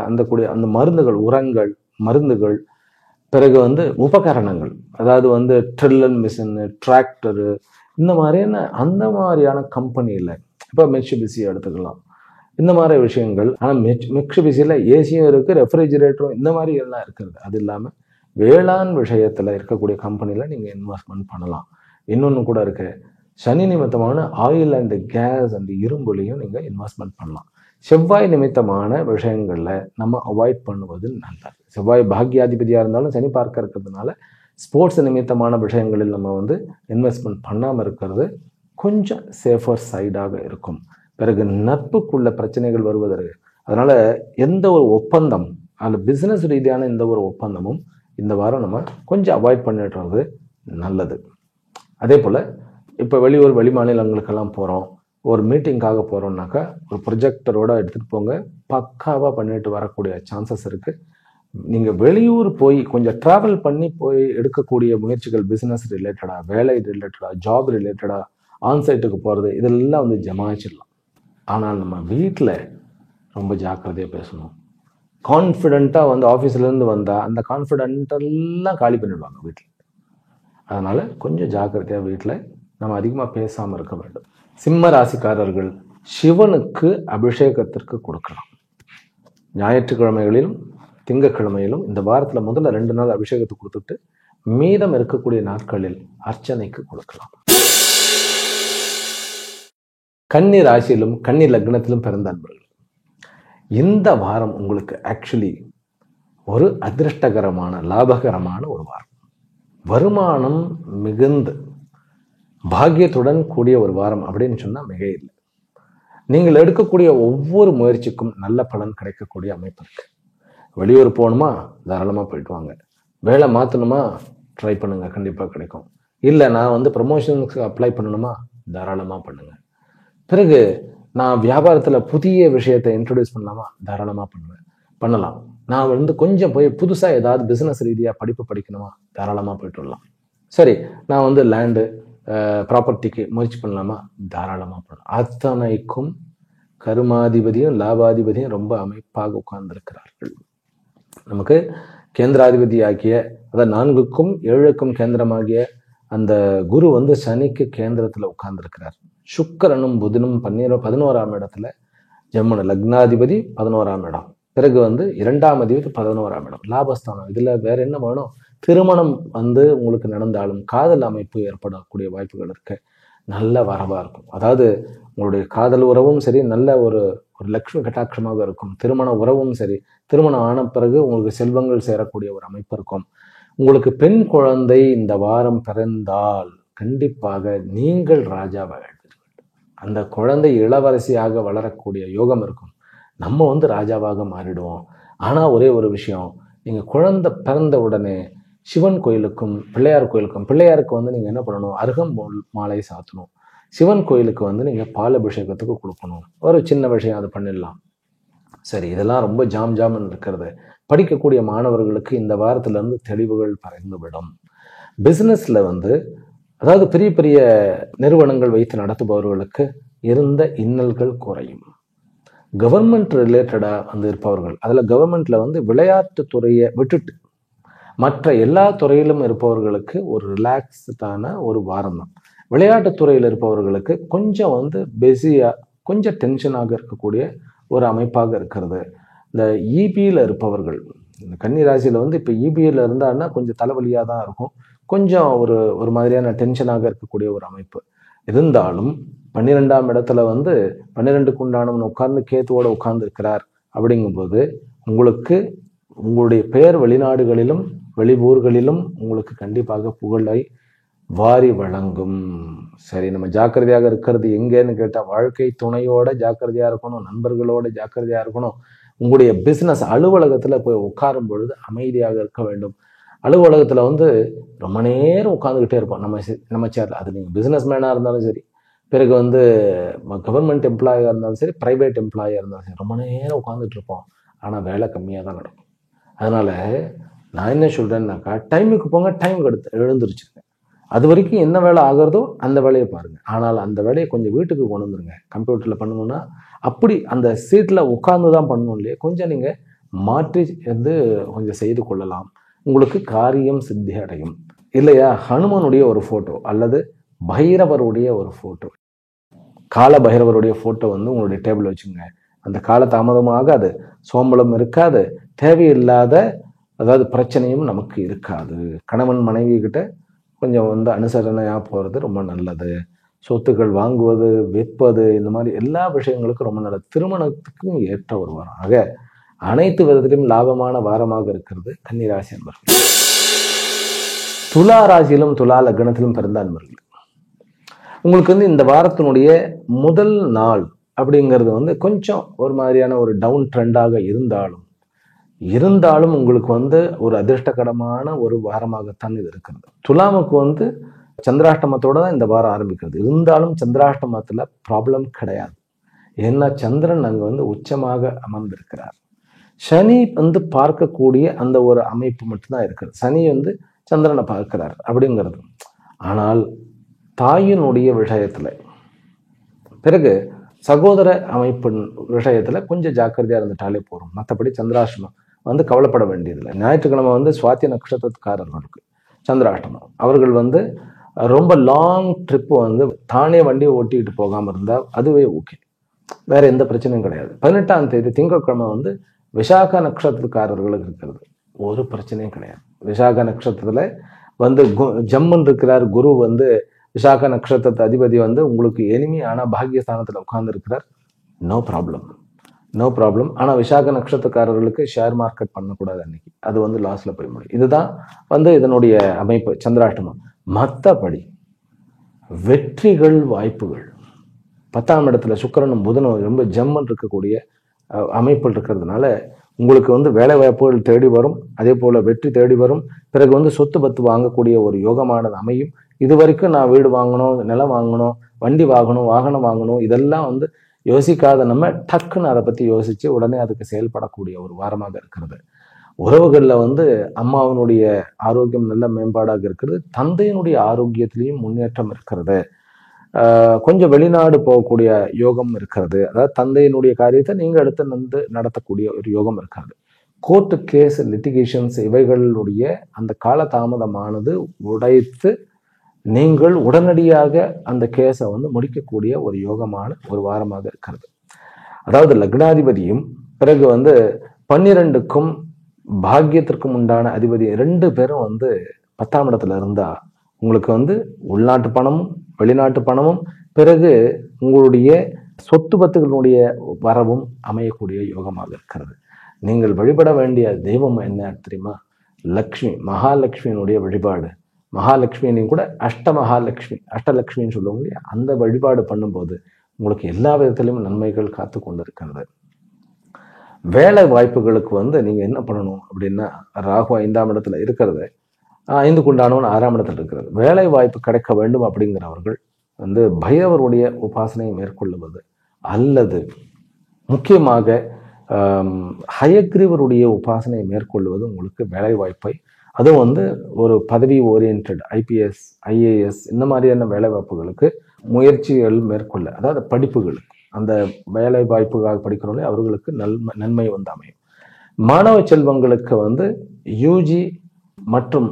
அந்த மருந்துகள், உரங்கள், மருந்துகள், பிறகு வந்து உபகரணங்கள், அதாவது ட்ரில்லர் மிஷின், டிராக்டரு, அந்த மாதிரியான கம்பெனியில் இப்போ மிட்சுபிஷி எடுத்துக்கலாம். இந்த மாதிரி விஷயங்கள். ஆனால் மிட்சுபிஷியில் ஏசியும் இருக்குது, ரெஃப்ரிஜிரேட்டரும் இந்த மாதிரி எல்லாம் இருக்கிறது. அது இல்லாமல் வேளாண் விஷயத்தில் இருக்கக்கூடிய கம்பெனியில் நீங்கள் இன்வெஸ்ட்மெண்ட் பண்ணலாம். இன்னொன்று கூட இருக்கு, சனி நிமித்தமான ஆயில் அண்ட் கேஸ் அண்ட் இரும்புலையும் நீங்கள் இன்வெஸ்ட்மெண்ட் பண்ணலாம். செவ்வாய் நிமித்தமான விஷயங்களில் நம்ம அவாய்ட் பண்ணுவது நல்லது. செவ்வாய் பாக்யாதிபதியாக இருந்தாலும் சனி பார்க்க இருக்கிறதுனால ஸ்போர்ட்ஸ் நிமித்தமான விஷயங்களில் நம்ம இன்வெஸ்ட்மெண்ட் பண்ணாமல் இருக்கிறது கொஞ்சம் சேஃபர் சைடாக இருக்கும். பிறகு நட்புக்குள்ள பிரச்சனைகள் வருவதற்கு, அதனால எந்த ஒரு ஒப்பந்தம் அதில் பிஸ்னஸ் ரீதியான எந்த ஒரு ஒப்பந்தமும் இந்த வாரம் நம்ம கொஞ்சம் அவாய்ட் பண்ணிடுறது நல்லது. அதே போல் இப்போ வெளி மாநிலங்களுக்கெல்லாம் போகிறோம், ஒரு மீட்டிங்காக போகிறோம்னாக்கா ஒரு ப்ரொஜெக்டரோட எடுத்துகிட்டு போங்க, பக்காவாக பண்ணிட்டு வரக்கூடிய சான்சஸ் இருக்குது. நீங்கள் வெளியூர் போய் கொஞ்சம் ட்ராவல் பண்ணி போய் எடுக்கக்கூடிய முயற்சிகள், பிஸ்னஸ் ரிலேட்டடாக, வேலை ரிலேட்டடாக, ஜாப் ரிலேட்டடாக, ஆன்சைட்டுக்கு போகிறது, இதெல்லாம் ஜமாச்சிடலாம். ஆனால் நம்ம வீட்டில் ரொம்ப ஜாக்கிரதையாக பேசணும். கான்ஃபிடெண்ட்டாக ஆஃபீஸ்லேருந்து வந்தால் அந்த கான்ஃபிடென்ட்டெல்லாம் காலி பண்ணிடுவாங்க வீட்டில். அதனால் கொஞ்சம் ஜாக்கிரதையாக வீட்டில் நம்ம அதிகமாக பேசாமல் இருக்க வேண்டும். சிம்ம ராசிக்காரர்கள் சிவனுக்கு அபிஷேகத்திற்கு கொடுக்கலாம். ஞாயிற்றுக்கிழமைகளிலும் திங்கக்கிழமையிலும் இந்த வாரத்தில் முதல்ல 2 நாள் அபிஷேகத்தை கொடுத்துட்டு மீதம் இருக்கக்கூடிய நாட்களில் அர்ச்சனைக்கு கொடுக்கலாம். கன்னி ராசியிலும் கன்னி லக்னத்திலும் பிறந்த அன்பர்கள், இந்த வாரம் உங்களுக்கு ஆக்சுவலி ஒரு அதிர்ஷ்டகரமான லாபகரமான ஒரு வாரம். வருமானம் மிகுந்து பாக்கியத்துடன் கூடிய ஒரு வாரம் அப்படின்னு சொன்னால் மிக இல்லை. நீங்கள் எடுக்கக்கூடிய ஒவ்வொரு முயற்சிக்கும் நல்ல பலன் கிடைக்கக்கூடிய அமைப்பு இருக்கு. வெளியூர் போகணுமா, தாராளமாக போயிட்டு வாங்க. வேலை மாற்றணுமா, ட்ரை பண்ணுங்க, கண்டிப்பாக கிடைக்கும். இல்லை நான் ப்ரமோஷனுக்கு அப்ளை பண்ணணுமா, தாராளமாக பண்ணுங்க. பிறகு நான் வியாபாரத்தில் புதிய விஷயத்தை இன்ட்ரடியூஸ் பண்ணலாமா, தாராளமாக பண்ணலாம். நான் கொஞ்சம் போய் புதுசாக ஏதாவது பிஸ்னஸ் ரீதியாக படிப்பு படிக்கணுமா, தாராளமாக போயிட்டு வரலாம். சரி, நான் லேண்டு ப்ராப்பர்ட்டிக்கு முயற்சி பண்ணலாமா, தாராளமாக பண்ணலாம். அத்தனைக்கும் கருமாதிபதியும் லாபாதிபதியும் ரொம்ப அமைப்பாக உட்கார்ந்திருக்கிறார்கள். நமக்கு கேந்திராதிபதி ஆகிய, அதாவது 4க்கும் 7க்கும் கேந்திரமாகிய அந்த குரு சனிக்கு கேந்திரத்தில் உட்கார்ந்திருக்கிறார். சுக்கிரனும் புதனும் 11ஆம் இடத்துல, ஜென்ம லக்னாதிபதி 11ஆம் இடம், பிறகு 2ஆம் அதிபதி 11ஆம் இடம், லாபஸ்தானம். இதில் வேற என்ன வேணும்? திருமணம் உங்களுக்கு நடந்தாலும் காதல் அமைப்பு ஏற்படக்கூடிய வாய்ப்புகள் இருக்கு. நல்ல வரவா இருக்கும். அதாவது உங்களுடைய காதல் உறவும் சரி, நல்ல ஒரு லட்சுமி கட்டாட்சமாக இருக்கும். திருமண உறவும் சரி, திருமணம் ஆன பிறகு உங்களுக்கு செல்வங்கள் சேரக்கூடிய ஒரு அமைப்பு இருக்கும். உங்களுக்கு பெண் குழந்தை இந்த வாரம் பிறந்தால் கண்டிப்பாக நீங்கள் ராஜாவாக, அந்த குழந்தை இளவரசியாக வளரக்கூடிய யோகம் இருக்கும். நம்ம ராஜாவாக மாறிடுவோம். ஆனால் ஒரே ஒரு விஷயம், நீங்கள் குழந்தை பிறந்த உடனே சிவன் கோயிலுக்கும் பிள்ளையார் கோயிலுக்கும், பிள்ளையாருக்கு நீங்கள் என்ன பண்ணணும், அருகம்புல் மாலை சாத்தணும். சிவன் கோயிலுக்கு நீங்கள் பால் அபிஷேகத்துக்கு கொடுக்கணும். ஒரு சின்ன விஷயம், அது பண்ணிடலாம். சரி, இதெல்லாம் ரொம்ப ஜாம்னு இருக்கிறது. படிக்கக்கூடிய மாணவர்களுக்கு இந்த வாரத்திலிருந்து தெளிவுகள் பறந்துவிடும். பிஸ்னஸில் அதாவது பெரிய பெரிய நிறுவனங்கள் வைத்து நடத்துபவர்களுக்கு இருந்த இன்னல்கள் குறையும். கவர்மெண்ட் ரிலேட்டடாக இருப்பவர்கள், அதில் கவர்மெண்ட்ல விளையாட்டு துறையை விட்டுட்டு மற்ற எல்லா துறையிலும் இருப்பவர்களுக்கு ஒரு ரிலாக்ஸ்டான ஒரு வாரம் தான். விளையாட்டு துறையில் இருப்பவர்களுக்கு கொஞ்சம் பிஸியாக, கொஞ்சம் டென்ஷனாக இருக்கக்கூடிய ஒரு அமைப்பாக இருக்கிறது. இந்த இபியில் இருப்பவர்கள், இந்த கன்னி ராசியில் இப்போ இபியில் இருந்தான்னா கொஞ்சம் தலைவலியாக தான் இருக்கும். கொஞ்சம் ஒரு மாதிரியான டென்ஷனாக இருக்கக்கூடிய ஒரு அமைப்பு இருந்தாலும் 12ஆம் இடத்துல 12க்கு உண்டானவன் உட்கார்ந்து கேத்துவோட உட்கார்ந்து இருக்கிறார். அப்படிங்கும்போது உங்களுக்கு உங்களுடைய பெயர் வெளிநாடுகளிலும் வெளியூர்களிலும் உங்களுக்கு கண்டிப்பாக புகழை வாரி வழங்கும். சரி, நம்ம ஜாக்கிரதையாக இருக்கிறது எங்கேன்னு கேட்டால், வாழ்க்கை துணையோட ஜாக்கிரதையாக இருக்கணும், நண்பர்களோட ஜாக்கிரதையாக இருக்கணும். உங்களுடைய பிஸ்னஸ் அலுவலகத்தில் போய் உட்காரும் பொழுது அமைதியாக இருக்க வேண்டும். அலுவலகத்தில் ரொம்ப நேரம் உட்காந்துக்கிட்டே இருப்போம் நம்ம சேரில். அது நீங்கள் பிஸ்னஸ் மேனாக இருந்தாலும் சரி, பிறகு கவர்மெண்ட் எம்ப்ளாயாக இருந்தாலும் சரி, ப்ரைவேட் எம்ப்ளாயாக இருந்தாலும் சரி, ரொம்ப நேரம் உட்காந்துட்டு இருப்போம். ஆனால் வேலை கம்மியாக தான் நடக்கும். அதனால் நான் என்ன சொல்கிறேன்னாக்கா, டைமுக்கு போங்க, டைமுக்கு எழுந்துருச்சுங்க. அது வரைக்கும் என்ன வேலை ஆகிறதோ அந்த வேலையை பாருங்கள். ஆனால் அந்த வேலையை கொஞ்சம் வீட்டுக்கு கொண்டு வந்துருங்க. கம்ப்யூட்டரில் பண்ணணும்னா அப்படி அந்த சீட்டில் உட்கார்ந்து தான் பண்ணணும் இல்லையா, கொஞ்சம் நீங்கள் மாற்றி கொஞ்சம் செய்து கொள்ளலாம். உங்களுக்கு காரியம் சித்தி அடையும். இல்லையா, ஹனுமனுடைய ஒரு ஃபோட்டோ அல்லது பைரவருடைய ஒரு ஃபோட்டோ, கால பைரவருடைய ஃபோட்டோ வந்து உங்களுடைய டேபிள் வச்சுங்க. அந்த கால தாமதமாக அது சோம்பலம் இருக்காது, தேவையில்லாத அதாவது பிரச்சனையும் நமக்கு இருக்காது. கணவன் மனைவி கிட்ட கொஞ்சம் வந்து அனுசரணையாக போகிறது ரொம்ப நல்லது. சொத்துக்கள் வாங்குவது, விற்பது, இந்த மாதிரி எல்லா விஷயங்களுக்கும் ரொம்ப நல்லது. திருமணத்துக்கும் ஏற்ற ஒரு வாரம். ஆக அனைத்து விதத்திலும் லாபமான வாரமாக இருக்கிறது கன்னிராசி அன்பர்கள். துலா ராசியிலும் துலா லக்னத்திலும் பிறந்த அன்பர்கள், உங்களுக்கு வந்து இந்த வாரத்தினுடைய முதல் நாள் அப்படிங்கிறது வந்து கொஞ்சம் ஒரு மாதிரியான ஒரு டவுன் ட்ரெண்டாக இருந்தாலும் உங்களுக்கு வந்து ஒரு அதிர்ஷ்டகரமான ஒரு வாரமாகத்தான் இது இருக்கிறது. துலாமுக்கு வந்து சந்திராஷ்டமத்தோட தான் இந்த வாரம் ஆரம்பிக்கிறது. இருந்தாலும் சந்திராஷ்டமத்துல ப்ராப்ளம் கிடையாது. ஏன்னா சந்திரன் அங்க வந்து உச்சமாக அமர்ந்திருக்கிறார். சனி வந்து பார்க்கக்கூடிய அந்த ஒரு அமைப்பு மட்டும்தான் இருக்கிறது. சனி வந்து சந்திரனை பார்க்கிறார் அப்படிங்கிறது. ஆனால் தாயினுடைய விஷயத்துல, பிறகு சகோதர அமைப்பின் விஷயத்துல கொஞ்சம் ஜாக்கிரதையா இருந்துட்டாலே போதும். மற்றபடி சந்திராஷ்டமம் வந்து கவலைப்பட வேண்டியதில்லை. ஞாயிற்றுக்கிழமை வந்து சுவாதி நட்சத்திரக்காரர்களுக்கு சந்திராஷ்டமம். அவர்கள் வந்து ரொம்ப லாங் ட்ரிப் வந்து தானே வண்டியை ஓட்டிட்டு போகாம இருந்தா அதுவே ஓகே, வேற எந்த பிரச்சனையும் கிடையாது. 18ஆம் தேதி திங்கட்கிழமை வந்து விசாக நட்சத்திரக்காரர்களுக்கு இருக்கிறது, ஒரு பிரச்சனையும் கிடையாது. விசாக நட்சத்திரத்துல வந்து ஜம்முன் இருக்கிறார் குரு வந்து. விசாக நட்சத்திரத்து அதிபதி வந்து உங்களுக்கு எனிமி, ஆனா பாக்கியஸ்தானத்துல உட்கார்ந்து இருக்கிறார். No problem. ஆனா விசாக நட்சத்திரக்காரர்களுக்கு ஷேர் மார்க்கெட் பண்ணக்கூடாது அன்னைக்கு, அது வந்து லாஸ்ல போய் முடியும். இதுதான் வந்து இதனுடைய அமைப்பு சந்திராஷ்டமம். மற்றபடி வெற்றிகள், வாய்ப்புகள், 10ஆம் இடத்துல சுக்கிரனும் புதனும் ரொம்ப ஜம்மன் இருக்கக்கூடிய அமைப்பில் இருக்கிறதுனால உங்களுக்கு வந்து வேலை வாய்ப்புகள் தேடி வரும், அதே போல வெற்றி தேடி வரும். பிறகு வந்து சொத்து பத்து வாங்கக்கூடிய ஒரு யோகமானது அமையும். இது வரைக்கும் நான் வீடு வாங்கணும், நிலம் வாங்கணும், வண்டி வாங்கணும், வாகனம் வாங்கணும், இதெல்லாம் வந்து யோசிக்காத நம்ம டக்குன்னு அதை பத்தி யோசிச்சு உடனே அதுக்கு செயல்படக்கூடிய ஒரு வாரமாக இருக்கிறது. உறவுகள்ல வந்து அம்மாவினுடைய ஆரோக்கியம் நல்ல மேம்பாடாக இருக்கிறது. தந்தையினுடைய ஆரோக்கியத்திலையும் முன்னேற்றம் இருக்கிறது. கொஞ்சம் வெளிநாடு போகக்கூடிய யோகம் இருக்கிறது. அதாவது தந்தையினுடைய காரியத்தை நீங்க எடுத்து வந்து நடத்தக்கூடிய ஒரு யோகம் இருக்கிறது. கோர்ட்டு கேஸ், லிட்டிகேஷன்ஸ் இவைகளுடைய அந்த கால தாமதமானது உடைத்து நீங்கள் உடனடியாக அந்த கேஸை வந்து முடிக்கக்கூடிய ஒரு யோகமான ஒரு வாரமாக இருக்கிறது. அதாவது லக்னாதிபதியும் பிறகு வந்து 12க்கும் பாக்கியத்திற்கும் உண்டான அதிபதி 2 பேரும் வந்து 10ஆம் இடத்துல இருந்தா உங்களுக்கு வந்து உள்நாட்டு பணமும் வெளிநாட்டு பணமும் பிறகு உங்களுடைய சொத்து பத்துகளுடைய வரவும் அமையக்கூடிய யோகமாக இருக்கிறது. நீங்கள் வழிபட வேண்டிய தெய்வம் என்ன தெரியுமா? லக்ஷ்மி, மகாலட்சுமியினுடைய வழிபாடு. மகாலட்சுமியினையும் கூட அஷ்டலட்சுமின்னு சொல்லுவோம் இல்லையா, அந்த வழிபாடு பண்ணும்போது உங்களுக்கு எல்லா விதத்திலும் நன்மைகள் காத்து கொண்டு இருக்கிறது. வேலை வாய்ப்புகளுக்கு வந்து நீங்க என்ன பண்ணணும் அப்படின்னா, ராகு 5ஆம் இடத்துல இருக்கிறது, 5க்கு உண்டானவன் 6ஆம் இடத்துல இருக்கிறது. வேலை வாய்ப்பு கிடைக்க வேண்டும் அப்படிங்கிறவர்கள் வந்து பைரவருடைய உபாசனையை மேற்கொள்ளுவது அல்லது முக்கியமாக ஹயக்ரீவருடைய உபாசனையை மேற்கொள்வது உங்களுக்கு வேலை வாய்ப்பை, அதுவும் வந்து ஒரு பதவி ஓரியன்ட் IPS IAS இந்த மாதிரியான வேலை வாய்ப்புகளுக்கு முயற்சிகள் மேற்கொள்ள, அதாவது படிப்புகளுக்கு அந்த வேலை வாய்ப்புக்காக படிக்கிறவங்களே அவர்களுக்கு நன்மை வந்து அமையும். மாணவ செல்வங்களுக்கு வந்து UG மற்றும்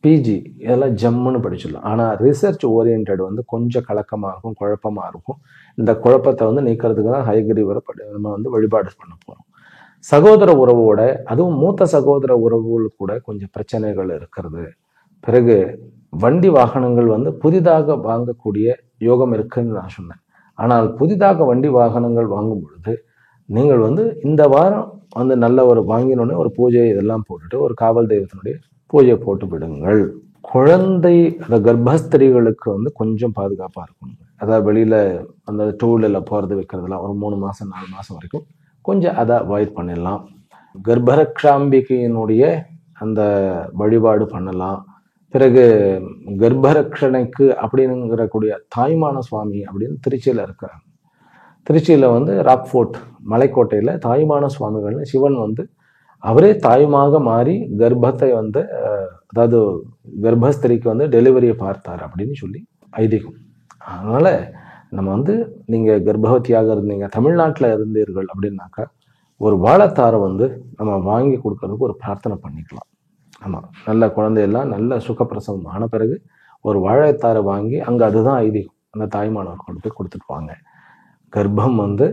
PG இதெல்லாம் ஜம்முன்னு படிச்சிடலாம். ஆனால் ரிசர்ச் ஓரியன்ட் வந்து கொஞ்சம் கலக்கமாக இருக்கும், குழப்பமாக இருக்கும். இந்த குழப்பத்தை வந்து நீக்கிறதுக்கு தான் ஹயகிரிவரை நம்ம வந்து வழிபாடு பண்ண போகிறோம். சகோதர உறவோட, அதுவும் மூத்த சகோதர உறவுகள் கூட கொஞ்சம் பிரச்சனைகள் இருக்கிறது. பிறகு வண்டி வாகனங்கள் வந்து புதிதாக வாங்கக்கூடிய யோகம் இருக்குன்னு நான் சொன்னேன். ஆனால் புதிதாக வண்டி வாகனங்கள் வாங்கும் பொழுது நீங்கள் வந்து இந்த வாரம் வந்து நல்ல ஒரு வாங்கினோடனே ஒரு பூஜை இதெல்லாம் போட்டுட்டு ஒரு காவல் தெய்வத்தினுடைய பூஜை போட்டு விடுங்கள். குழந்தை கர்ப்பஸ்திரிகளுக்கு வந்து கொஞ்சம் பாதுகாப்பா இருக்கணும். அதாவது வெளியில அந்த 2 வீலர்ல போறது வைக்கிறதுலாம் ஒரு 3 மாசம் 4 மாசம் வரைக்கும் கொஞ்சம் அதை அவாய்ட் பண்ணிடலாம். கர்ப்பரக்ஷாம்பிகையினுடைய அந்த வழிபாடு பண்ணலாம். பிறகு கர்ப்பரக்ஷணைக்கு அப்படிங்கிறக்கூடிய தாய்மான சுவாமி அப்படின்னு திருச்சியில இருக்கிறாங்க. திருச்சியில வந்து ராக்ஃபோர்ட் மலைக்கோட்டையில தாய்மான சுவாமிகள்னு சிவன் வந்து அவரே தாயுமாக மாறி கர்ப்பத்தை வந்து அதாவது கர்ப்பஸ்திரிக்கு வந்து டெலிவரியை பார்த்தார் அப்படின்னு சொல்லி ஐதீகம். அதனால நம்ம வந்து நீங்க கர்ப்பவதியாக இருந்தீங்க, தமிழ்நாட்டில் இருந்தீர்கள் அப்படின்னாக்கா ஒரு வாழைத்தாரை வந்து நம்ம வாங்கி கொடுக்கறதுக்கு ஒரு பிரார்த்தனை பண்ணிக்கலாம். ஆமாம், நல்ல குழந்தையெல்லாம் நல்ல சுகப்பிரசவம் ஆன பிறகு ஒரு வாழைத்தாரை வாங்கி, அங்கே அதுதான் ஐதீகம், அந்த தாய்மானவர் கொண்டு போய் கொடுத்துட்டு வாங்க. கர்ப்பம் வந்து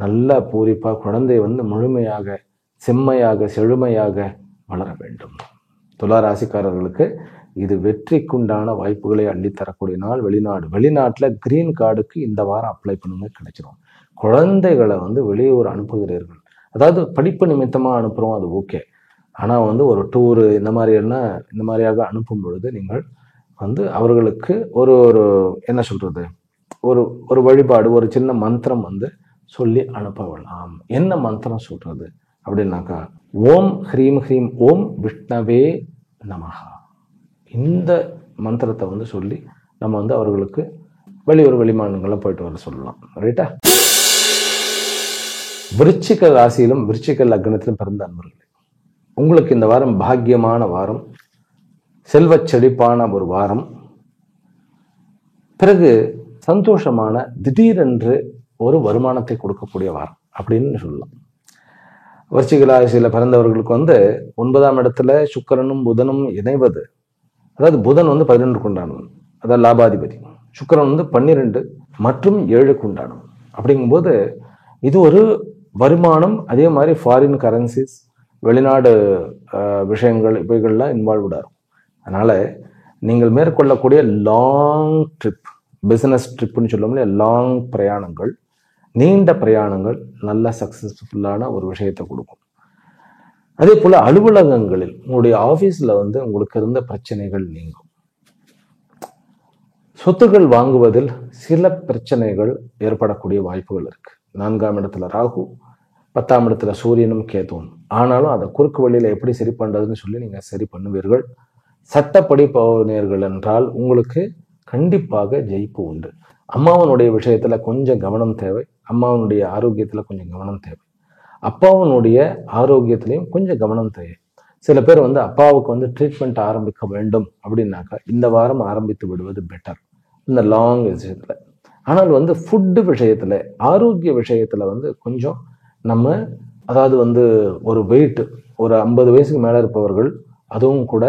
நல்ல பூரிப்பாக குழந்தை வந்து முழுமையாக செம்மையாக செழுமையாக வளர வேண்டும். துலா ராசிக்காரர்களுக்கு இது வெற்றிக்குண்டான வாய்ப்புகளை அள்ளித்தரக்கூடிய நாள். வெளிநாட்டில் கிரீன் கார்டுக்கு இந்த வாரம் அப்ளை பண்ணுங்க, கிடைச்சிரும். குழந்தைகளை வந்து வெளியூர் அனுப்புகிறீர்கள், அதாவது படிப்பு நிமித்தமாக அனுப்புகிறோம், அது ஓகே. ஆனால் வந்து ஒரு டூரு இந்த மாதிரியாக அனுப்பும் பொழுது நீங்கள் வந்து அவர்களுக்கு ஒரு என்ன சொல்றது, ஒரு வழிபாடு, ஒரு சின்ன மந்திரம் வந்து சொல்லி அனுப்பலாம். என்ன மந்திரம் சொல்றது அப்படின்னாக்கா, ஓம் ஹ்ரீம் ஹ்ரீம் ஓம் விஷ்ணவே நமஹா. இந்த மந்திரத்தை வந்து சொல்லி நம்ம வந்து அவர்களுக்கு வெளியூர் வெளிமாநிலங்கள்லாம் போயிட்டு வர சொல்லலாம். ரைட்டா? விருச்சிக ராசியிலும் விருச்சிக லக்னத்திலும் பிறந்த அன்பர்களே, உங்களுக்கு இந்த வாரம் பாக்கியமான வாரம், செல்வ செழிப்பான ஒரு வாரம், பிறகு சந்தோஷமான திடீரென்று ஒரு வருமானத்தை கொடுக்கக்கூடிய வாரம் அப்படின்னு சொல்லலாம். விருச்சிக ராசியில பிறந்தவர்களுக்கு வந்து 9ஆம் இடத்துல சுக்கிரனும் புதனும் இணைவது, அதாவது புதன் வந்து 11 உண்டானவன், அதாவது லாபாதிபதி. சுக்கிரன் வந்து 12 மற்றும் 7 உண்டானவன். அப்படிங்கும்போது இது ஒரு வருமானம். அதே மாதிரி ஃபாரின் கரன்சிஸ், வெளிநாடு விஷயங்கள், இவைகள்லாம் இன்வால்வ்டாக இருக்கும். அதனால நீங்கள் மேற்கொள்ளக்கூடிய லாங் ட்ரிப், பிசினஸ் ட்ரிப்னு சொல்லுவோம்ல, லாங் பிரயாணங்கள், நீண்ட பிரயாணங்கள் நல்ல சக்சஸ்ஃபுல்லான ஒரு விஷயத்தை கொடுக்கும். அதே போல அலுவலகங்களில் உங்களுடைய ஆபீஸ்ல வந்து உங்களுக்கு இருந்த பிரச்சனைகள் நீங்கும். சொத்துக்கள் வாங்குவதில் சில பிரச்சனைகள் ஏற்படக்கூடிய வாய்ப்புகள் இருக்கு. 4ஆம் இடத்துல ராகு, 10ஆம் இடத்துல சூரியனும் கேதுவும். ஆனாலும் அதை குறுக்கு வழியில எப்படி சரி பண்றதுன்னு சொல்லி நீங்க சரி பண்ணுவீர்கள். சட்டப்படி போனீர்கள் என்றால் உங்களுக்கு கண்டிப்பாக ஜெயிப்பு உண்டு. அம்மாவனுடைய விஷயத்துல கொஞ்சம் கவனம் தேவை. அம்மாவனுடைய ஆரோக்கியத்துல கொஞ்சம் கவனம் தேவை. அப்பாவனுடைய ஆரோக்கியத்திலையும் கொஞ்சம் கவனம் தேவை. சில பேர் வந்து அப்பாவுக்கு வந்து ட்ரீட்மெண்ட் ஆரம்பிக்க வேண்டும் அப்படின்னாக்கா இந்த வாரம் ஆரம்பித்து விடுவது பெட்டர், இந்த லாங் விஷயத்துல. ஆனால் வந்து ஃபுட்டு விஷயத்துல, ஆரோக்கிய விஷயத்துல வந்து கொஞ்சம் நம்ம, அதாவது வந்து ஒரு வெயிட், ஒரு 50 வயசுக்கு மேல இருப்பவர்கள், அதுவும் கூட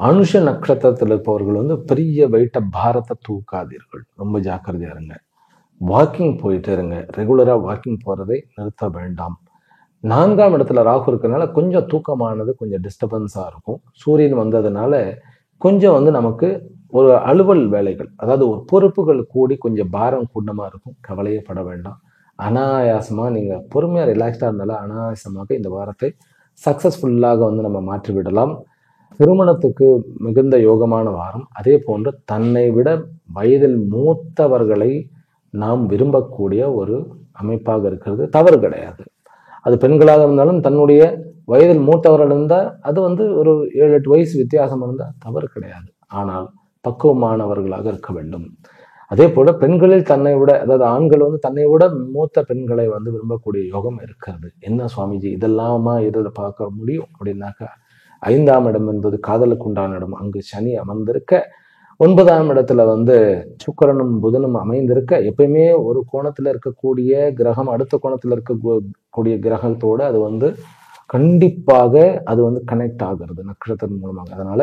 அனுஷ நட்சத்திரத்தில் இருப்பவர்கள் வந்து பெரிய வெயிட்ட பாரத்தை தூக்காதீர்கள், ரொம்ப ஜாக்கிரதையா இருங்க. வாக்கிங் போயிட்டு இருங்க, ரெகுலரா வாக்கிங் போறதை நிறுத்த வேண்டாம். 4ஆம் இடத்துல ராகு இருக்கிறதுனால கொஞ்சம் தூக்கமானது கொஞ்சம் டிஸ்டர்பன்ஸா இருக்கும். சூரியன் வந்ததுனால கொஞ்சம் வந்து நமக்கு ஒரு அலுவல் வேலைகள், அதாவது ஒரு பொறுப்புகள் கூடி கொஞ்சம் பாரம் கூடமா இருக்கும். கவலையே பட வேண்டாம். அனாயாசமா நீங்க பொறுமையா ரிலாக்ஸ்டா இருந்தாலும் அனாயாசமாக இந்த வாரத்தை சக்சஸ்ஃபுல்லாக வந்து நம்ம மாற்றி விடலாம். திருமணத்துக்கு மிகுந்த யோகமான வாரம். அதே போன்று தன்னை விட வயதில் மூத்தவர்களை நாம் விரும்பக்கூடிய ஒரு அமைப்பாக இருக்கிறது, தவறு கிடையாது. அது பெண்களாக இருந்தாலும் தன்னுடைய வயதில் மூத்தவர்கள் இருந்தால் அது வந்து ஒரு 7-8 வயசு வித்தியாசம் இருந்தால் தவறு கிடையாது. ஆனால் பக்குவமானவர்களாக இருக்க வேண்டும். அதே போல பெண்களில் தன்னை விட, அதாவது ஆண்கள் வந்து தன்னை விட மூத்த பெண்களை வந்து விரும்பக்கூடிய யோகம் இருக்கிறது. என்ன சுவாமிஜி இதெல்லாமா இதில் பார்க்க முடியும் அப்படின்னாக்கா, 5ஆம் இடம் என்பது காதலுக்கு உண்டான இடம். அங்கு சனி அமர்ந்திருக்க, 9ஆம் இடத்துல வந்து சுக்கிரனும் புதனும் அமைந்திருக்க, எப்பயுமே ஒரு கோணத்துல இருக்கக்கூடிய கிரகம் அடுத்த கோணத்துல இருக்கக்கூடிய கிரகத்தோடு அது வந்து கண்டிப்பாக அது வந்து கனெக்ட் ஆகிறது நட்சத்திரம் மூலமாக. அதனால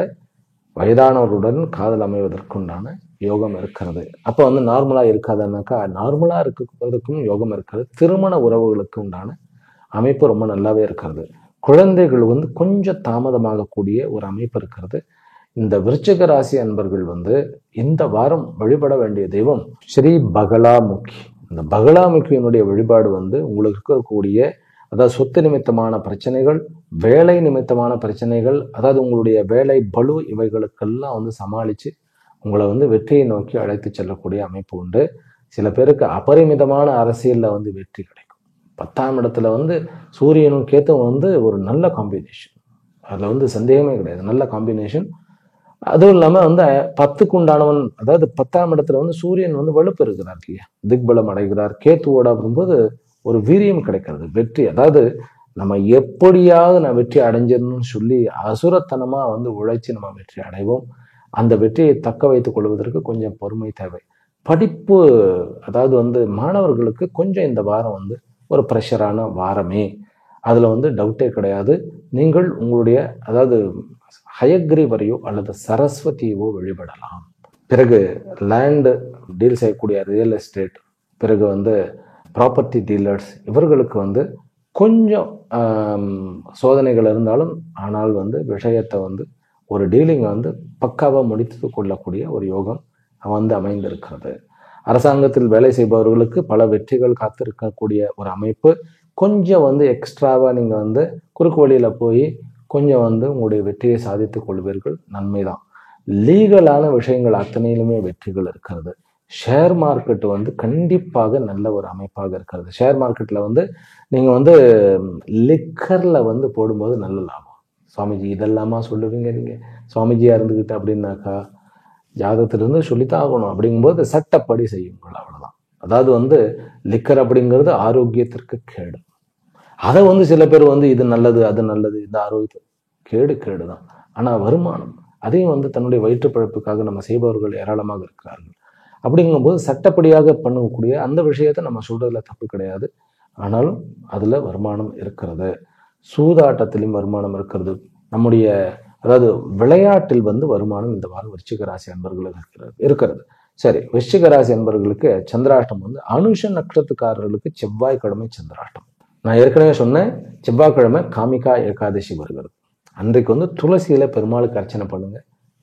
வயதானவருடன் காதல் அமைவதற்குண்டான யோகம் இருக்கிறது. அப்போ வந்து நார்மலா இருக்காதுன்னாக்கா, நார்மலா இருக்கிறதுக்கும் யோகம் இருக்கிறது. திருமண உறவுகளுக்கு உண்டான அமைப்பு ரொம்ப நல்லாவே இருக்கிறது. குழந்தைகள் வந்து கொஞ்சம் தாமதமாகக்கூடிய ஒரு அமைப்பு இருக்கிறது. இந்த விருச்சிக ராசி அன்பர்கள் வந்து இந்த வாரம் வழிபட வேண்டிய தெய்வம் ஸ்ரீ பகலாமுகி. இந்த பகலாமுகியினுடைய வழிபாடு வந்து உங்களுக்கு இருக்கக்கூடிய, அதாவது சொத்து நிமித்தமான பிரச்சனைகள், வேலை நிமித்தமான பிரச்சனைகள், அதாவது உங்களுடைய வேலை பளு, இவைகளுக்கெல்லாம் வந்து சமாளித்து உங்களை வந்து வெற்றியை நோக்கி அழைத்து செல்லக்கூடிய அமைப்பு உண்டு. சில பேருக்கு அபரிமிதமான அரசியலில் வந்து வெற்றி கிடைக்கும். 10ஆம் இடத்துல வந்து சூரியனும் கேத்தும் வந்து ஒரு நல்ல காம்பினேஷன், அதில் வந்து சந்தேகமே கிடையாது, நல்ல காம்பினேஷன். அதுவும் இல்லாமல் வந்து 10க்கு உண்டானவன், அதாவது 10ஆம் இடத்துல வந்து சூரியன் வந்து வலுப்பு இருக்கிறார் இல்லையா, திக்பலம் அடைகிறார். கேத்துவோட வரும்போது ஒரு வீரியம் கிடைக்கிறது, வெற்றி. அதாவது நம்ம எப்படியாவது நான் வெற்றி அடைஞ்சிடணும்னு சொல்லி அசுரத்தனமா வந்து உழைச்சி நம்ம வெற்றி அடைவோம். அந்த வெற்றியை தக்க வைத்துக் கொள்வதற்கு கொஞ்சம் பொறுமை தேவை. படிப்பு, அதாவது வந்து மாணவர்களுக்கு கொஞ்சம் இந்த வாரம் வந்து ஒரு ப்ரெஷரான வாரமே. அதுல வந்து டவுட்டே கிடையாது. நீங்கள் உங்களுடைய அதாவது ஹயக்ரீவரையோ அல்லது சரஸ்வதியோ வழிபடலாம். பிறகு லேண்டு டீல் செய்யக்கூடிய ரியல் எஸ்டேட், பிறகு வந்து ப்ராப்பர்ட்டி டீலர்ஸ், இவர்களுக்கு வந்து கொஞ்சம் சோதனைகள் இருந்தாலும் ஆனால் வந்து விஷயத்தை வந்து ஒரு டீலிங்கை வந்து பக்காவாக முடித்து கொள்ளக்கூடிய ஒரு யோகம் வந்து அமைந்திருக்கிறது. அரசாங்கத்தில் வேலை செய்பவர்களுக்கு பல வெற்றிகள் காத்திருக்கக்கூடிய ஒரு அமைப்பு. கொஞ்சம் வந்து எக்ஸ்ட்ராவாக நீங்கள் வந்து குறுக்கு வழியில் போய் கொஞ்சம் வந்து உங்களுடைய வெற்றியை சாதித்துக் கொள்வீர்கள், நன்மைதான். லீகலான விஷயங்கள் அத்தனையிலுமே வெற்றிகள் இருக்கிறது. ஷேர் மார்க்கெட் வந்து கண்டிப்பாக நல்ல ஒரு அமைப்பாக இருக்கிறது. ஷேர் மார்க்கெட்டில் வந்து நீங்கள் வந்து லிக்கரில் வந்து போடும்போது நல்ல லாபம். சுவாமிஜி இதெல்லாமா சொல்லுவீங்க நீங்கள்? சுவாமிஜியாக இருந்துக்கிட்டு அப்படின்னாக்கா ஜாதகத்திலிருந்து சொல்லித்தான் ஆகணும். அப்படிங்கும்போது சட்டப்படி செய்யுங்கள், அவ்வளோதான். அதாவது வந்து லிக்கர் அப்படிங்கிறது ஆரோக்கியத்திற்கு கேடு. அதை வந்து சில பேர் வந்து இது நல்லது அது நல்லது, இந்த ஆரோக்கியத்து கேடு தான். ஆனால் வருமானம் அதையும் வந்து தன்னுடைய வயிற்று பழப்புக்காக நம்ம செய்பவர்கள் ஏராளமாக இருக்கிறார்கள். அப்படிங்கும்போது சட்டப்படியாக பண்ணக்கூடிய அந்த விஷயத்தை நம்ம சொல்றதுல தப்பு கிடையாது. ஆனாலும் அதுல வருமானம் இருக்கிறது. சூதாட்டத்திலும் வருமானம் இருக்கிறது. நம்முடைய அதாவது விளையாட்டில் வந்து வருமானம் இந்த வாரம் விருச்சிக ராசி அன்பர்களுக்கு இருக்கிறது. சரி, விருச்சிக ராசி அன்பர்களுக்கு சந்திராஷ்டம் வந்து அனுஷ நட்சத்திரக்காரர்களுக்கு செவ்வாய்க்கிழமை சந்திராஷ்டம். நான் ஏற்கனவே சொன்னேன், செவ்வாய்க்கிழமை காமிகா ஏகாதசி வருகிறது. அன்றைக்கு வந்து துளசியில பெருமாளுக்கு அர்ச்சனை பண்ணுங்க,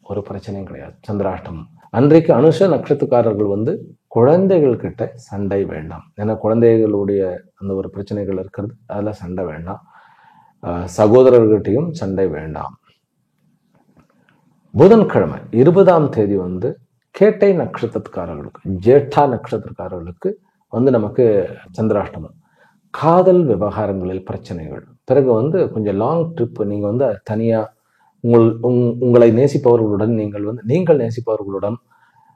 ஒரு பிரச்சனையும் கிடையாது. சந்திராஷ்டம் அன்றைக்கு அனுஷ நட்சத்திரக்காரர்கள் வந்து குழந்தைகள் கிட்ட சண்டை வேண்டாம். ஏன்னா குழந்தைகளுடைய அந்த ஒரு பிரச்சனைகள் இருக்கிறது, அதில் சண்டை வேண்டாம். சகோதரர்கிட்டையும் சண்டை வேண்டாம். புதன்கிழமை 20ஆம் தேதி வந்து கேட்டை நட்சத்திரக்காரர்களுக்கு, ஜேட்டா நட்சத்திரக்காரர்களுக்கு வந்து நமக்கு சந்திராஷ்டமம். காதல் விவகாரங்களில் பிரச்சனைகள். பிறகு வந்து கொஞ்சம் லாங் ட்ரிப், நீங்கள் வந்து தனியாக உங்களை நேசிப்பவர்களுடன் நீங்கள் நேசிப்பவர்களுடன்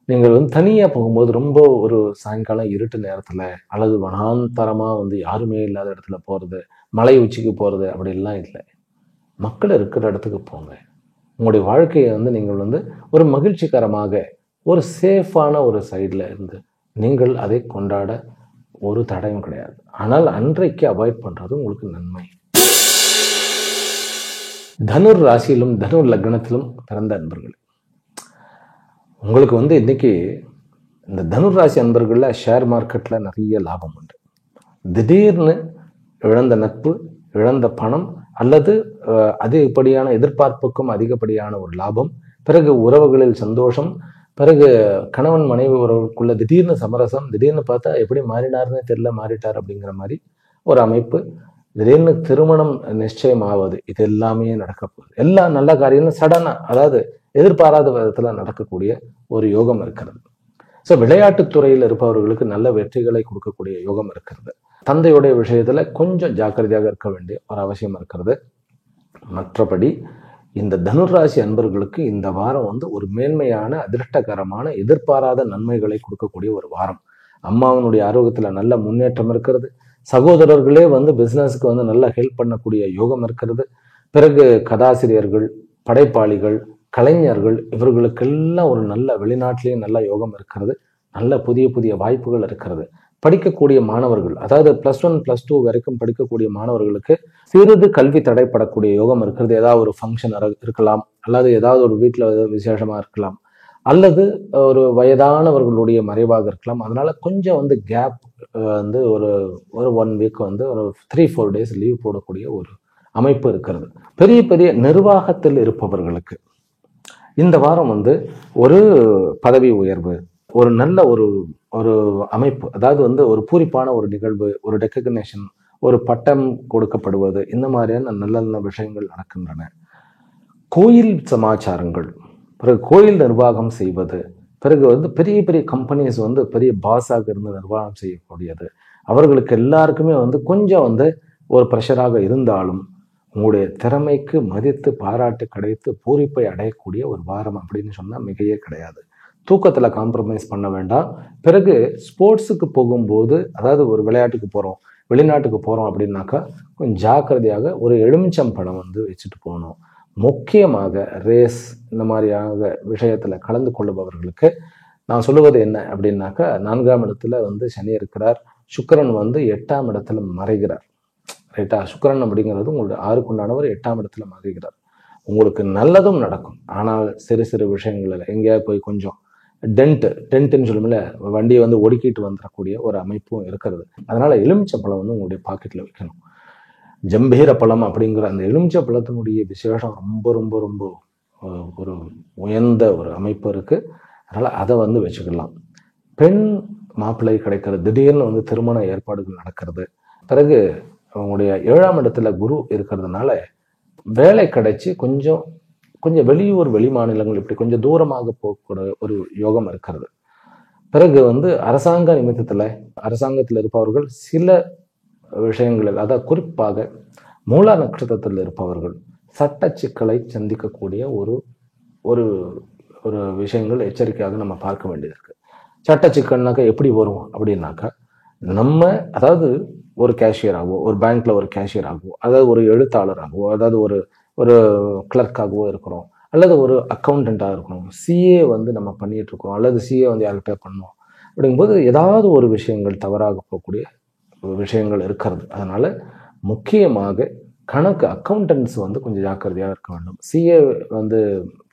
நீங்கள் வந்து தனியாக போகும்போது ரொம்ப ஒரு சாயங்காலம் இருட்டு நேரத்தில் அல்லது வனாந்தரமாக வந்து யாருமே இல்லாத இடத்துல போகிறது, மலை உச்சிக்கு போகிறது அப்படிலாம் இல்லை. மக்கள் இருக்கிற இடத்துக்கு போங்க. உங்களுடைய வாழ்க்கையை வந்து நீங்கள் வந்து ஒரு மகிழ்ச்சிகரமாக ஒரு சேஃபான ஒரு சைடில் இருந்து நீங்கள் அதை கொண்டாட ஒரு தடையும் கிடையாது. ஆனால் அன்றைக்கு அவாய்ட் பண்ணுறது உங்களுக்கு நன்மை. தனுர் ராசியிலும் தனுர் லக்னத்திலும் பிறந்த அன்பர்கள், உங்களுக்கு வந்து இன்னைக்கு இந்த தனுர் ராசி அன்பர்கள்ல ஷேர் மார்க்கெட்ல நிறைய லாபம் உண்டு. திடீர்னு இழந்த நட்பு, இழந்த பணம் அல்லது அதிகப்படியான எதிர்பார்ப்புக்கும் அதிகப்படியான ஒரு லாபம், பிறகு உறவுகளில் சந்தோஷம், பிறகு கணவன் மனைவி உறவுக்குள்ள திடீர்னு சமரசம், திடீர்னு பார்த்தா எப்படி மாறினார்னே தெரியல, மாறிட்டார் அப்படிங்கிற மாதிரி ஒரு அமைப்பு, திடீர்னு திருமணம் நிச்சயம் ஆவது, இது எல்லாமே நடக்க போகுது. எல்லா நல்ல காரியங்களும் சடனா, அதாவது எதிர்பாராத விதத்துல நடக்கக்கூடிய ஒரு யோகம் இருக்கிறது. ஸோ விளையாட்டுத்துறையில் இருப்பவர்களுக்கு நல்ல வெற்றிகளை கொடுக்கக்கூடிய யோகம் இருக்கிறது. தந்தையுடைய விஷயத்துல கொஞ்சம் ஜாக்கிரதையாக இருக்க வேண்டிய ஒரு அவசியம் இருக்கிறது. மற்றபடி இந்த தனுராசி அன்பர்களுக்கு இந்த வாரம் வந்து ஒரு மேன்மையான அதிர்ஷ்டகரமான எதிர்பாராத நன்மைகளை கொடுக்கக்கூடிய ஒரு வாரம். அம்மாவனுடைய ஆரோக்கியத்துல நல்ல முன்னேற்றம் இருக்கிறது. சகோதரர்களே வந்து பிசினஸுக்கு வந்து நல்ல ஹெல்ப் பண்ணக்கூடிய யோகம் இருக்கிறது. பிறகு கதாசிரியர்கள், படைப்பாளிகள், கலைஞர்கள், இவர்களுக்கெல்லாம் ஒரு நல்ல வெளிநாட்டிலேயே நல்ல யோகம் இருக்கிறது. நல்ல புதிய புதிய வாய்ப்புகள் இருக்கிறது. படிக்கக்கூடிய மாணவர்கள், அதாவது +1 +2 வரைக்கும் படிக்கக்கூடிய மாணவர்களுக்கு சிறிது கல்வி தடைப்படக்கூடிய யோகம் இருக்கிறது. ஏதாவது ஒரு ஃபங்க்ஷன் இருக்கலாம், அல்லது ஏதாவது ஒரு வீட்டில் விசேஷமா இருக்கலாம், அல்லது ஒரு வயதானவர்களுடைய மறைவாக இருக்கலாம். அதனால கொஞ்சம் வந்து கேப் வந்து ஒரு 1 வீக் வந்து ஒரு 3-4 days லீவ் போடக்கூடிய ஒரு அமைப்பு இருக்கிறது. பெரிய பெரிய நிர்வாகத்தில் இருப்பவர்களுக்கு இந்த வாரம் வந்து ஒரு பதவி உயர்வு, ஒரு நல்ல ஒரு ஒரு அமைப்பு, அதாவது வந்து ஒரு பூரிப்பான ஒரு நிகழ்வு, ஒரு ரெக்கக்னேஷன், ஒரு பட்டம் கொடுக்கப்படுவது, இந்த மாதிரியான நல்ல நல்ல விஷயங்கள் நடக்கின்றன. கோயில் சமாச்சாரங்கள், பிறகு கோயில் நிர்வாகம் செய்வது, பிறகு வந்து பெரிய பெரிய கம்பெனிஸ் வந்து பெரிய பாஸாக இருந்து நிர்வாகம் செய்யக்கூடியது, அவர்களுக்கு எல்லாருக்குமே வந்து கொஞ்சம் வந்து ஒரு ப்ரெஷராக இருந்தாலும் உங்களுடைய திறமைக்கு மதித்து பாராட்டு கிடைத்து பூரிப்பை அடையக்கூடிய ஒரு வாரம் அப்படின்னு சொன்னா மிகையே கிடையாது. தூக்கத்துல காம்ப்ரமைஸ் பண்ண வேண்டாம். பிறகு ஸ்போர்ட்ஸுக்கு போகும்போது, அதாவது ஒரு விளையாட்டுக்கு போறோம், வெளிநாட்டுக்கு போறோம் அப்படின்னாக்கா கொஞ்சம் ஜாக்கிரதையாக ஒரு எலுமிச்சம்பழம் வந்து வச்சுட்டு போகணும். முக்கியமாக ரேஸ் இந்த மாதிரியாக விஷயத்துல கலந்து கொள்ளுபவர்களுக்கு நான் சொல்லுவது என்ன அப்படின்னாக்கா, 4ஆம் இடத்துல வந்து சனி இருக்கிறார், சுக்கிரன் வந்து 8ஆம் இடத்துல மறைகிறார். ரைட்டா? சுக்கிரன் அப்படிங்கிறது உங்களுடைய 6க்கு உண்டானவர் 8ஆம் இடத்துல மகிழ்கிறார். உங்களுக்கு நல்லதும் நடக்கும். ஆனால் சிறு சிறு விஷயங்கள் எங்கேயாவது போய் கொஞ்சம் டென்ட்னு சொல்லுமில்ல, வண்டியை வந்து ஒடுக்கிட்டு வந்துடக்கூடிய ஒரு அமைப்பும் இருக்கிறது. அதனால எலுமிச்சை பழம் வந்து உங்களுடைய பாக்கெட்ல வைக்கணும். ஜம்பீர பழம் அப்படிங்கிற அந்த எலுமிச்சை பழத்தினுடைய விசேஷம் ரொம்ப ரொம்ப ரொம்ப ஒரு உயர்ந்த ஒரு அமைப்பு இருக்கு. அதனால அதை வந்து வச்சுக்கலாம். பெண் மாப்பிள்ளை கிடைக்கிறது, திடீர்னு வந்து திருமண ஏற்பாடுகள் நடக்கிறது. பிறகு உங்களுடைய 7ஆம் இடத்துல குரு இருக்கிறதுனால வேலை கிடைச்சி கொஞ்சம் கொஞ்சம் வெளியூர் வெளி மாநிலங்கள் இப்படி கொஞ்சம் தூரமாக போகக்கூடிய ஒரு யோகம் இருக்கிறது. பிறகு வந்து அரசாங்க நிமித்தத்துல அரசாங்கத்தில் இருப்பவர்கள் சில விஷயங்களில், அதாவது குறிப்பாக மூலா நட்சத்திரத்தில் இருப்பவர்கள் சட்ட சிக்கலை சந்திக்கக்கூடிய ஒரு ஒரு ஒரு விஷயங்கள் எச்சரிக்கையாக நம்ம பார்க்க வேண்டியது இருக்கு. சட்ட சிக்கல்னாக்கா எப்படி வரும் அப்படின்னாக்கா, நம்ம அதாவது ஒரு கேஷியராகவோ, ஒரு பேங்க்ல ஒரு கேஷியராகவோ, அதாவது ஒரு எழுத்தாளராகவோ, அதாவது ஒரு ஒரு கிளர்க்காகவோ இருக்கிறோம், அல்லது ஒரு அக்கௌண்டண்ட்டாக இருக்கணும், சிஏ வந்து நம்ம பண்ணிட்டு இருக்கோம், அல்லது சிஏ வந்து யாருக்கு பே பண்ணணும் அப்படிங்கும்போது ஏதாவது ஒரு விஷயங்கள் தவறாக போகக்கூடிய விஷயங்கள் இருக்கிறது. அதனால முக்கியமாக கணக்கு அக்கௌண்டன்ட்ஸ் வந்து கொஞ்சம் ஜாக்கிரதையாக இருக்க வேண்டும். சிஏ வந்து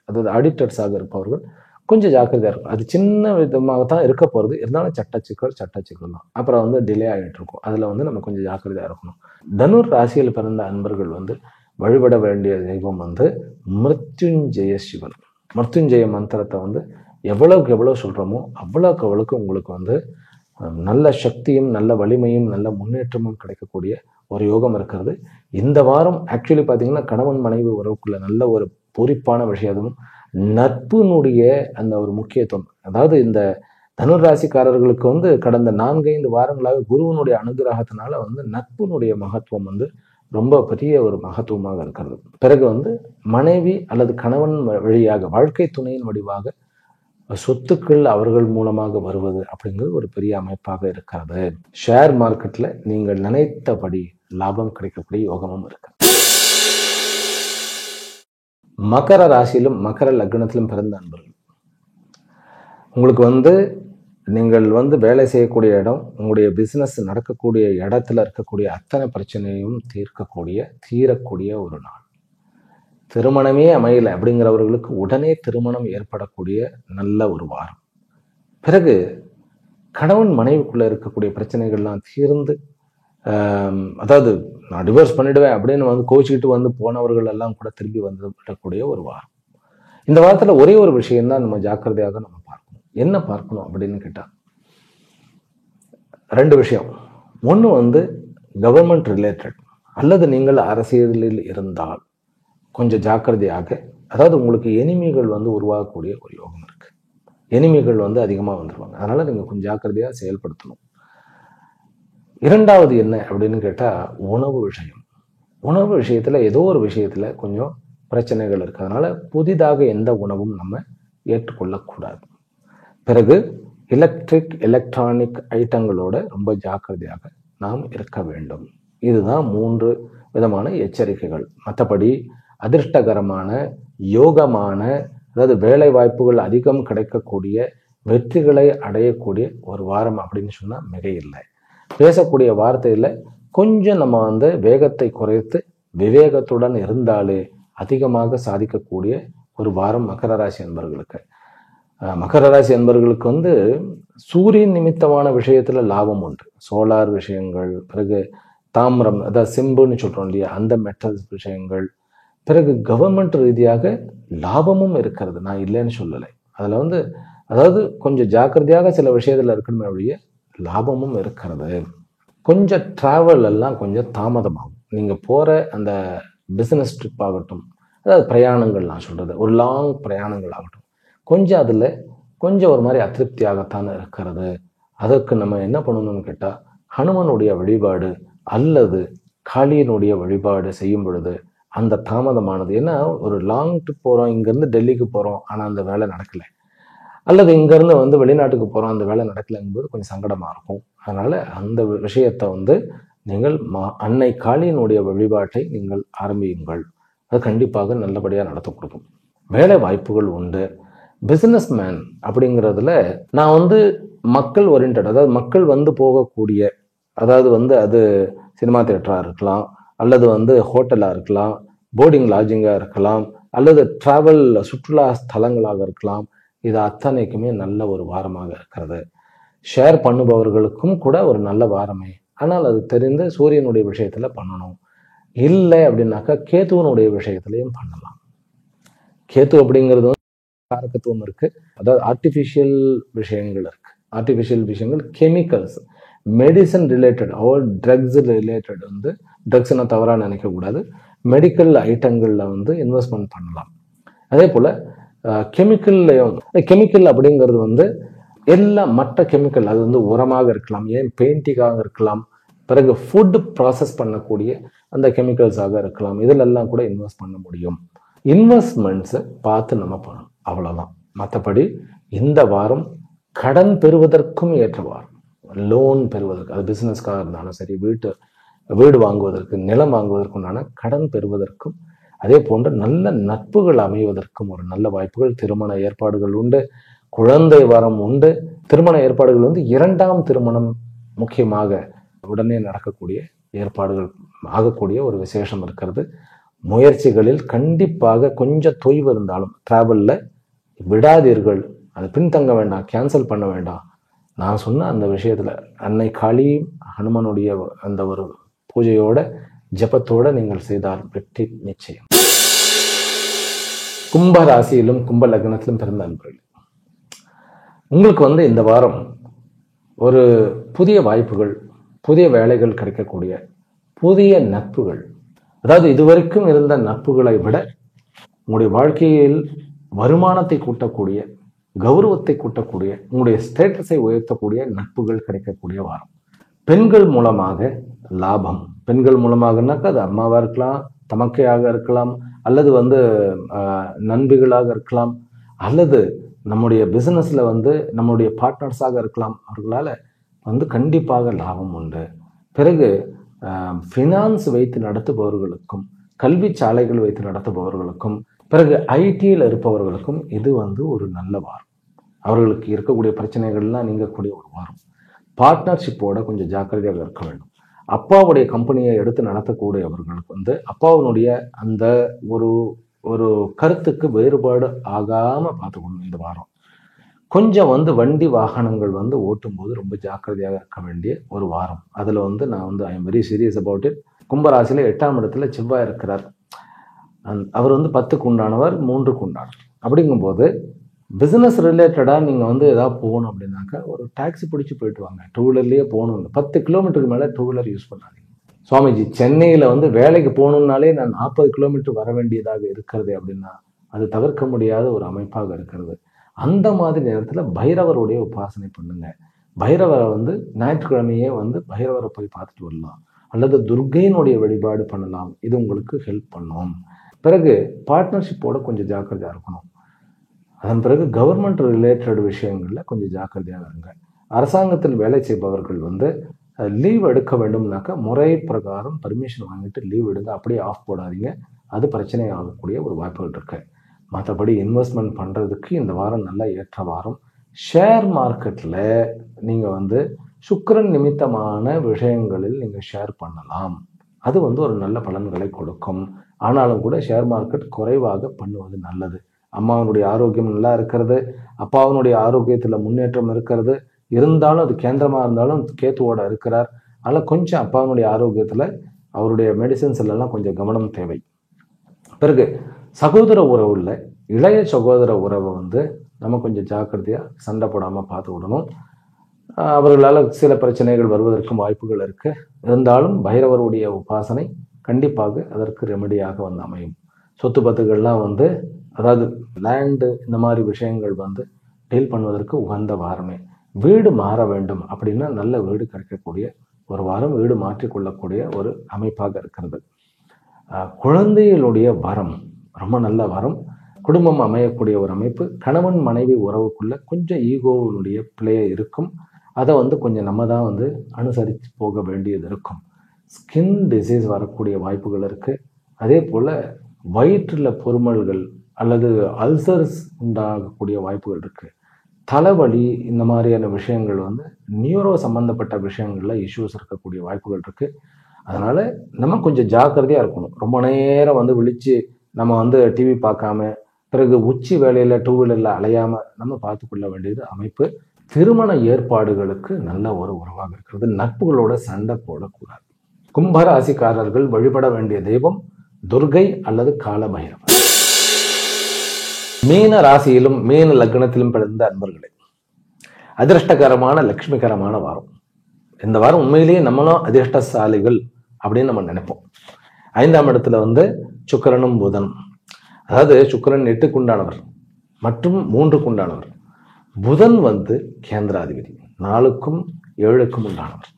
அதாவது ஆடிட்டர்ஸாக இருப்பவர்கள் கொஞ்சம் ஜாக்கிரதையாக இருக்கும். அது சின்ன விதமாக தான் இருக்க போகிறது, இருந்தாலும் சட்டச்சிக்கல் தான். அப்புறம் வந்து டிலே ஆகிட்டு இருக்கும். அதில் வந்து நம்ம கொஞ்சம் ஜாக்கிரதையாக இருக்கணும். தனுர் ராசியில் பிறந்த அன்பர்கள் வந்து வழிபட வேண்டிய தெய்வம் வந்து மிருத்யுஞ்சய சிவன். மிருத்யுஞ்சய மந்திரத்தை வந்து எவ்வளவுக்கு எவ்வளோ சொல்கிறோமோ அவ்வளோக்கு உங்களுக்கு வந்து நல்ல சக்தியும் நல்ல வலிமையும் நல்ல முன்னேற்றமும் கிடைக்கக்கூடிய ஒரு யோகம் இருக்கிறது. இந்த வாரம் ஆக்சுவலி பார்த்தீங்கன்னா கணவன் மனைவி உறவுக்குள்ள நல்ல ஒரு பொறிப்பான விஷயம், நட்புனுடைய அந்த ஒரு முக்கியத்துவம். அதாவது இந்த தனுர் ராசிக்காரர்களுக்கு வந்து கடந்த 4-5 வாரங்களாக குருவனுடைய அனுகிரகத்தினால வந்து நட்புனுடைய மகத்துவம் வந்து ரொம்ப பெரிய ஒரு மகத்துவமாக இருக்கிறது. பிறகு வந்து மனைவி அல்லது கணவன் வழியாக வாழ்க்கை துணையின் வடிவாக சொத்துக்கள் அவர்கள் மூலமாக வருவது அப்படிங்கிறது ஒரு பெரிய அமைப்பாக இருக்கிறது. ஷேர் மார்க்கெட்ல நீங்கள் நினைத்தபடி லாபம் கிடைக்கக்கூடிய யோகமும் இருக்கு. மகர ராசியிலும் மகர லக்னத்திலும் பிறந்த அன்பர்கள், உங்களுக்கு வந்து நீங்கள் வந்து வேலை செய்யக்கூடிய இடம், உங்களுடைய பிசினஸ் நடக்கக்கூடிய இடத்துல இருக்கக்கூடிய அத்தனை பிரச்சனையும் தீரக்கூடிய ஒரு நாள். திருமணமே அமையல அப்படிங்கிறவர்களுக்கு உடனே திருமணம் ஏற்படக்கூடிய நல்ல ஒரு வாரம். பிறகு கணவன் மனைவிக்குள்ள இருக்கக்கூடிய பிரச்சனைகள்லாம் தீர்ந்து, அதாவது நான் டிவோர்ஸ் பண்ணிடுவேன் அப்படின்னு வந்து கோச்சிக்கிட்டு வந்து போனவர்கள் எல்லாம் கூட திரும்பி வந்து விடக்கூடிய ஒரு வாரம். இந்த வாரத்துல ஒரே ஒரு விஷயம்தான் நம்ம ஜாக்கிரதையாக நம்ம பார்க்கணும். என்ன பார்க்கணும் அப்படின்னு கேட்டா 2 விஷயம். ஒன்று வந்து கவர்மெண்ட் ரிலேட்டட், அல்லது நீங்கள் அரசியலில் இருந்தால் கொஞ்சம் ஜாக்கிரதையாக, அதாவது உங்களுக்கு எனிமிகள் வந்து உருவாகக்கூடிய ஒரு யோகம் இருக்கு. எனிமிகள் வந்து அதிகமாக வந்துடுவாங்க. அதனால நீங்கள் கொஞ்சம் ஜாக்கிரதையாக செயல்படுத்தணும். 2வது என்ன அப்படின்னு கேட்டால் உணவு விஷயம். உணவு விஷயத்துல ஏதோ ஒரு விஷயத்துல கொஞ்சம் பிரச்சனைகள் இருக்கு. அதனால புதிதாக எந்த உணவும் நம்ம ஏற்றுக்கொள்ளக்கூடாது. பிறகு எலக்ட்ரானிக் ஐட்டங்களோட ரொம்ப ஜாக்கிரதையாக நாம் இருக்க வேண்டும். இதுதான் 3 விதமான எச்சரிக்கைகள். மற்றபடி அதிர்ஷ்டகரமான யோகமான, அதாவது வேலை வாய்ப்புகள் அதிகம் கிடைக்கக்கூடிய, வெற்றிகளை அடையக்கூடிய ஒரு வாரம் அப்படின்னு சொன்னா மிகையில்லை. பேசக்கூடிய வார்த்தையில கொஞ்சம் நம்ம வந்து வேகத்தை குறைத்து விவேகத்துடன் இருந்தாலே அதிகமாக சாதிக்கக்கூடிய ஒரு வாரம் மகர ராசி அன்பர்களுக்கு. மகர ராசி அன்பர்களுக்கு வந்து சூரியன் நிமித்தமான விஷயத்துல லாபம் உண்டு. சோலார் விஷயங்கள், பிறகு தாமிரம், அதாவது செம்புன்னு சொல்றோம் இல்லையா, அந்த மெட்டல்ஸ் விஷயங்கள், பிறகு கவர்மெண்ட் ரீதியாக லாபமும் இருக்கிறது. நான் இல்லைன்னு சொல்லலை. அதுல வந்து அதாவது கொஞ்சம் ஜாக்கிரதையாக சில விஷயத்துல இருக்கணுமே ஒழிய லாபமும் இருக்கிறது. கொஞ்சம் டிராவல் எல்லாம் கொஞ்சம் தாமதமாகும். நீங்க போற அந்த பிசினஸ் ட்ரிப் ஆகட்டும், அதாவது பிரயாணங்கள், நான் சொல்றது ஒரு லாங் பிரயாணங்கள் ஆகட்டும், கொஞ்சம் அதுல கொஞ்சம் ஒரு மாதிரி அதிருப்தியாகத்தான் இருக்கிறது. அதற்கு நம்ம என்ன பண்ணணும்னு கேட்டா ஹனுமனுடைய வழிபாடு அல்லது காளியனுடைய வழிபாடு செய்யும் பொழுது அந்த தாமதமானது, ஏன்னா ஒரு லாங் ட்ரிப் போறோம், இங்கிருந்து டெல்லிக்கு போறோம், ஆனா அந்த வேலை நடக்கலை, அல்லது இங்கிருந்து வந்து வெளிநாட்டுக்கு போறோம், அந்த வேலை நடக்கலைங்கும்போது கொஞ்சம் சங்கடமா இருக்கும். அதனால அந்த விஷயத்தை வந்து நீங்கள் அன்னை காளியினுடைய வழிபாட்டை நீங்கள் ஆரம்பியுங்கள். அது கண்டிப்பாக நல்லபடியாக நடத்த கொடுக்கும். வேலை வாய்ப்புகள் உண்டு. பிசினஸ் மேன் அப்படிங்கிறதுல நான் வந்து மக்கள் ஓரியன்ட், அதாவது மக்கள் வந்து போகக்கூடிய, அதாவது வந்து அது சினிமா தியேட்டரா இருக்கலாம், அல்லது வந்து ஹோட்டலாக இருக்கலாம், போர்டிங் லாட்ஜிங்காக இருக்கலாம், அல்லது டிராவல் சுற்றுலா ஸ்தலங்களாக இருக்கலாம். இது அத்தனைக்குமே நல்ல ஒரு வாரமாக இருக்கிறது. ஷேர் பண்ணுபவர்களுக்கும் கூட ஒரு நல்ல வாரமே. ஆனால் அது தெரிந்து சூரியனுடைய விஷயத்துல பண்ணணும். இல்லை அப்படின்னாக்கா கேத்துவனுடைய விஷயத்திலையும் பண்ணலாம். கேத்து அப்படிங்கிறது வந்து காரகத்துவம் இருக்கு, அதாவது ஆர்டிஃபிஷியல் விஷயங்கள் இருக்கு. ஆர்டிஃபிஷியல் விஷயங்கள், chemicals, medicine related or drugs related வந்து, ட்ரக்ஸ்னா தவறா நினைக்க கூடாது, மெடிக்கல் ஐட்டங்கள்ல வந்து இன்வெஸ்ட்மெண்ட் பண்ணலாம். அதே போல கெமிக்கல்லையும், கெமிக்கல் அப்படிங்கிறது வந்து எல்லா மற்ற கெமிக்கல், அது வந்து உரமாக இருக்கலாம், ஏன் பெயிண்டிங்காக இருக்கலாம், பிறகு ஃபுட் ப்ராசஸ் பண்ணக்கூடிய அந்த கெமிக்கல்ஸாக இருக்கலாம். இதிலெல்லாம் கூட இன்வெஸ்ட் பண்ண முடியும். இன்வெஸ்ட்மெண்ட்ஸை பார்த்து நம்ம பண்ணணும், அவ்வளோதான். மற்றபடி இந்த வாரம் கடன் பெறுவதற்கும் ஏற்ற வாரம். லோன் பெறுவதற்கு, அது பிஸ்னஸ்க்காக இருந்தாலும் சரி, வீடு வாங்குவதற்கு, நிலம் வாங்குவதற்குண்டான கடன் பெறுவதற்கும், அதே போன்ற நல்ல நட்புகள் அமைவதற்கும் ஒரு நல்ல வாய்ப்புகள். திருமண ஏற்பாடுகள் உண்டு, குழந்தை வரம் உண்டு. திருமண ஏற்பாடுகள் வந்து 2ஆம் திருமணம் முக்கியமாக உடனே நடக்கக்கூடிய ஏற்பாடுகள் ஆகக்கூடிய ஒரு விசேஷம் இருக்கிறது. முயற்சிகளில் கண்டிப்பாக கொஞ்சம் தொய்வு இருந்தாலும் டிராவல்ல விடாதீர்கள். அது பின்தங்க வேண்டாம், கேன்சல் பண்ண வேண்டாம். நான் சொன்ன அந்த விஷயத்துல அன்னை காளி ஹனுமனுடைய அந்த ஒரு பூஜையோட ஜபத்தோட நீங்கள் செய்தால் வெற்றி நிச்சயம். கும்ப ராசியிலும் கும்ப லக்னத்திலும் பிறந்த அன்பர்கள், உங்களுக்கு வந்து இந்த வாரம் ஒரு புதிய வாய்ப்புகள், புதிய வேலைகள் கிடைக்கக்கூடிய, புதிய நட்புகள், அதாவது இதுவரைக்கும் இருந்த நட்புகளை விட உங்களுடைய வாழ்க்கையில் வருமானத்தை கூட்டக்கூடிய, கௌரவத்தை கூட்டக்கூடிய, உங்களுடைய ஸ்டேட்டஸை உயர்த்தக்கூடிய நட்புகள் கிடைக்கக்கூடிய வாரம். பெண்கள் மூலமாக லாபம். பெண்கள் மூலமாகனாக்கா அது அம்மாவா இருக்கலாம், தமக்கையாக இருக்கலாம், அல்லது வந்து நண்பிகளாக இருக்கலாம், அல்லது நம்முடைய பிசினஸ்ல வந்து நம்முடைய பார்ட்னர்ஸாக இருக்கலாம். அவர்களால வந்து கண்டிப்பாக லாபம் உண்டு. பிறகு ஃபினான்ஸ் வைத்து நடத்துபவர்களுக்கும், கல்வி சாலைகள் வைத்து நடத்துபவர்களுக்கும், பிறகு ஐடியில் இருப்பவர்களுக்கும் இது வந்து ஒரு நல்ல வாரம். அவர்களுக்கு இருக்கக்கூடிய பிரச்சனைகள்லாம் நீங்கக்கூடிய ஒரு வாரம். பார்ட்னர்ஷிப்போட கொஞ்சம் ஜாக்கிரதையாக இருக்க வேண்டும். அப்பாவுடைய கம்பெனியை எடுத்து நடத்தக்கூடியவர்களுக்கு வந்து அப்பாவுடைய அந்த ஒரு கருத்துக்கு வேறுபாடு ஆகாம பார்த்துக்கணும். இந்த வாரம் கொஞ்சம் வந்து வண்டி வாகனங்கள் வந்து ஓட்டும் போது ரொம்ப ஜாக்கிரதையாக இருக்க வேண்டிய ஒரு வாரம். அதுல வந்து நான் வந்து I am very serious about it. கும்பராசியில 8ஆம் இடத்துல செவ்வாய் இருக்கிறார். அவர் வந்து 10க்கு உண்டானவர், 3க்கு உண்டானவர். அப்படிங்கும்போது பிசினஸ் ரிலேட்டடா நீங்க வந்து ஏதாவது போகணும் அப்படின்னாக்கா ஒரு டாக்ஸி பிடிச்சி போயிட்டு வாங்க. 2 வீலர்லயே போகணும். 10 கிலோமீட்டருக்கு மேல 2 வீலர் யூஸ் பண்ணாதீங்க. சுவாமிஜி, சென்னையில வந்து வேலைக்கு போகணும்னாலே நான் 40 கிலோமீட்டர் வர வேண்டியதாக இருக்கிறது அப்படின்னா அது தவிர்க்க முடியாத ஒரு அமைப்பாக இருக்கிறது. அந்த மாதிரி நேரத்துல பைரவருடைய உபாசனை பண்ணுங்க. பைரவரை வந்து ஞாயிற்றுக்கிழமையே வந்து பைரவரை போய் பார்த்துட்டு வரலாம், அல்லது துர்க்கையினுடைய வழிபாடு பண்ணலாம். இது உங்களுக்கு ஹெல்ப் பண்ணும். பிறகு பார்ட்னர்ஷிப்போட கொஞ்சம் ஜாக்கிரதையா இருக்கணும். அதன் பிறகு கவர்மெண்ட் ரிலேட்டட் விஷயங்கள்ல கொஞ்சம் ஜாக்கிரதையாக இருங்க. அரசாங்கத்தில் வேலை செய்பவர்கள் வந்து லீவ் எடுக்க வேண்டும்னாக்கா முறை பிரகாரம் பர்மிஷன் வாங்கிட்டு லீவ் எடுங்க. அப்படியே ஆஃப் போடாதீங்க, அது பிரச்சனை ஆகக்கூடிய ஒரு வாய்ப்புகள் இருக்கு. மற்றபடி இன்வெஸ்ட்மெண்ட் பண்றதுக்கு இந்த வாரம் நல்ல ஏற்ற வாரம். ஷேர் மார்க்கெட்ல நீங்க வந்து சுக்கிரன் நிமித்தமான விஷயங்களில் நீங்க ஷேர் பண்ணலாம். அது வந்து ஒரு நல்ல பலன்களை கொடுக்கும். ஆனாலும் கூட ஷேர் மார்க்கெட் குறைவாக பண்ணுவது நல்லது. அம்மாவனுடைய ஆரோக்கியம் நல்லா இருக்கிறது, அப்பாவனுடைய ஆரோக்கியத்துல முன்னேற்றம் இருக்கிறது. இருந்தாலும் அது கேந்திரமா இருந்தாலும் கேத்துவோட இருக்கிறார். அதனால கொஞ்சம் அப்பாவனுடைய ஆரோக்கியத்துல, அவருடைய மெடிசின்ஸ்ல எல்லாம் கொஞ்சம் கவனம் தேவை. பிறகு சகோதர உறவுல இளைய சகோதர உறவை வந்து நம்ம கொஞ்சம் ஜாக்கிரதையா சண்டை போடாம பார்த்து விடணும். அவர்களால் சில பிரச்சனைகள் வருவதற்கும் வாய்ப்புகள் இருக்கு. இருந்தாலும் பைரவருடைய உபாசனை கண்டிப்பாக அதற்கு ரெமெடியாக வந்து அமையும். சொத்து பத்துகள்லாம் வந்து, அதாவது லேண்டு, இந்த மாதிரி விஷயங்கள் வந்து டீல் பண்ணுவதற்கு உகந்த வாரமே. வீடு மாற வேண்டும் அப்படின்னா நல்ல வீடு கிடைக்கக்கூடிய ஒரு வாரம், வீடு மாற்றிக்கொள்ளக்கூடிய ஒரு அமைப்பாக இருக்கிறது. குழந்தைகளுடைய வரம் ரொம்ப நல்ல வரம். குடும்பம் அமையக்கூடிய ஒரு அமைப்பு. கணவன் மனைவி உறவுக்குள்ள கொஞ்சம் ஈகோவுடைய பிளே இருக்கும். அதை வந்து கொஞ்சம் நம்ம தான் வந்து அனுசரித்து போக வேண்டியது இருக்கும். ஸ்கின் டிசீஸ் வரக்கூடிய வாய்ப்புகள் இருக்கு. அதே போல வயிற்றுல பொறுமல்கள் அல்லது அல்சர்ஸ் உண்டாகக்கூடிய வாய்ப்புகள் இருக்கு. தலைவலி, இந்த மாதிரியான விஷயங்கள் வந்து நியூரோ சம்பந்தப்பட்ட விஷயங்கள்ல இஷ்யூஸ் இருக்கக்கூடிய வாய்ப்புகள் இருக்கு. அதனால நம்ம கொஞ்சம் ஜாக்கிரதையா இருக்கணும். ரொம்ப நேரம் வந்து விழிச்சு நம்ம வந்து டிவி பார்க்காம பிறகு உச்சி வேலையில டூ வீலர்ல அலையாம நம்ம பார்த்துக்கொள்ள வேண்டியது அமைப்பு. திருமண ஏற்பாடுகளுக்கு நல்ல ஒரு உறவாக இருக்கிறது. நட்புகளோட சண்டை போடக்கூடாது. கும்பராசிக்காரர்கள் வழிபட வேண்டிய தெய்வம் துர்கை அல்லது காலபைரவர். மீன ராசியிலும் மீன லக்னத்திலும் பிறந்த அன்பர்களே, அதிர்ஷ்டகரமான லட்சுமிகரமான வாரம். இந்த வாரம் உண்மையிலேயே நம்மளும் அதிர்ஷ்டசாலிகள் அப்படின்னு நம்ம நினைப்போம். 5ஆம் இடத்துல வந்து சுக்கிரனும் புதனும், அதாவது சுக்கிரன் 8க்கு உண்டானவர் மற்றும் 3க்கு உண்டானவர். புதன் வந்து கேந்திராதிபதி 4க்கும் 7க்கும் உண்டானவர்.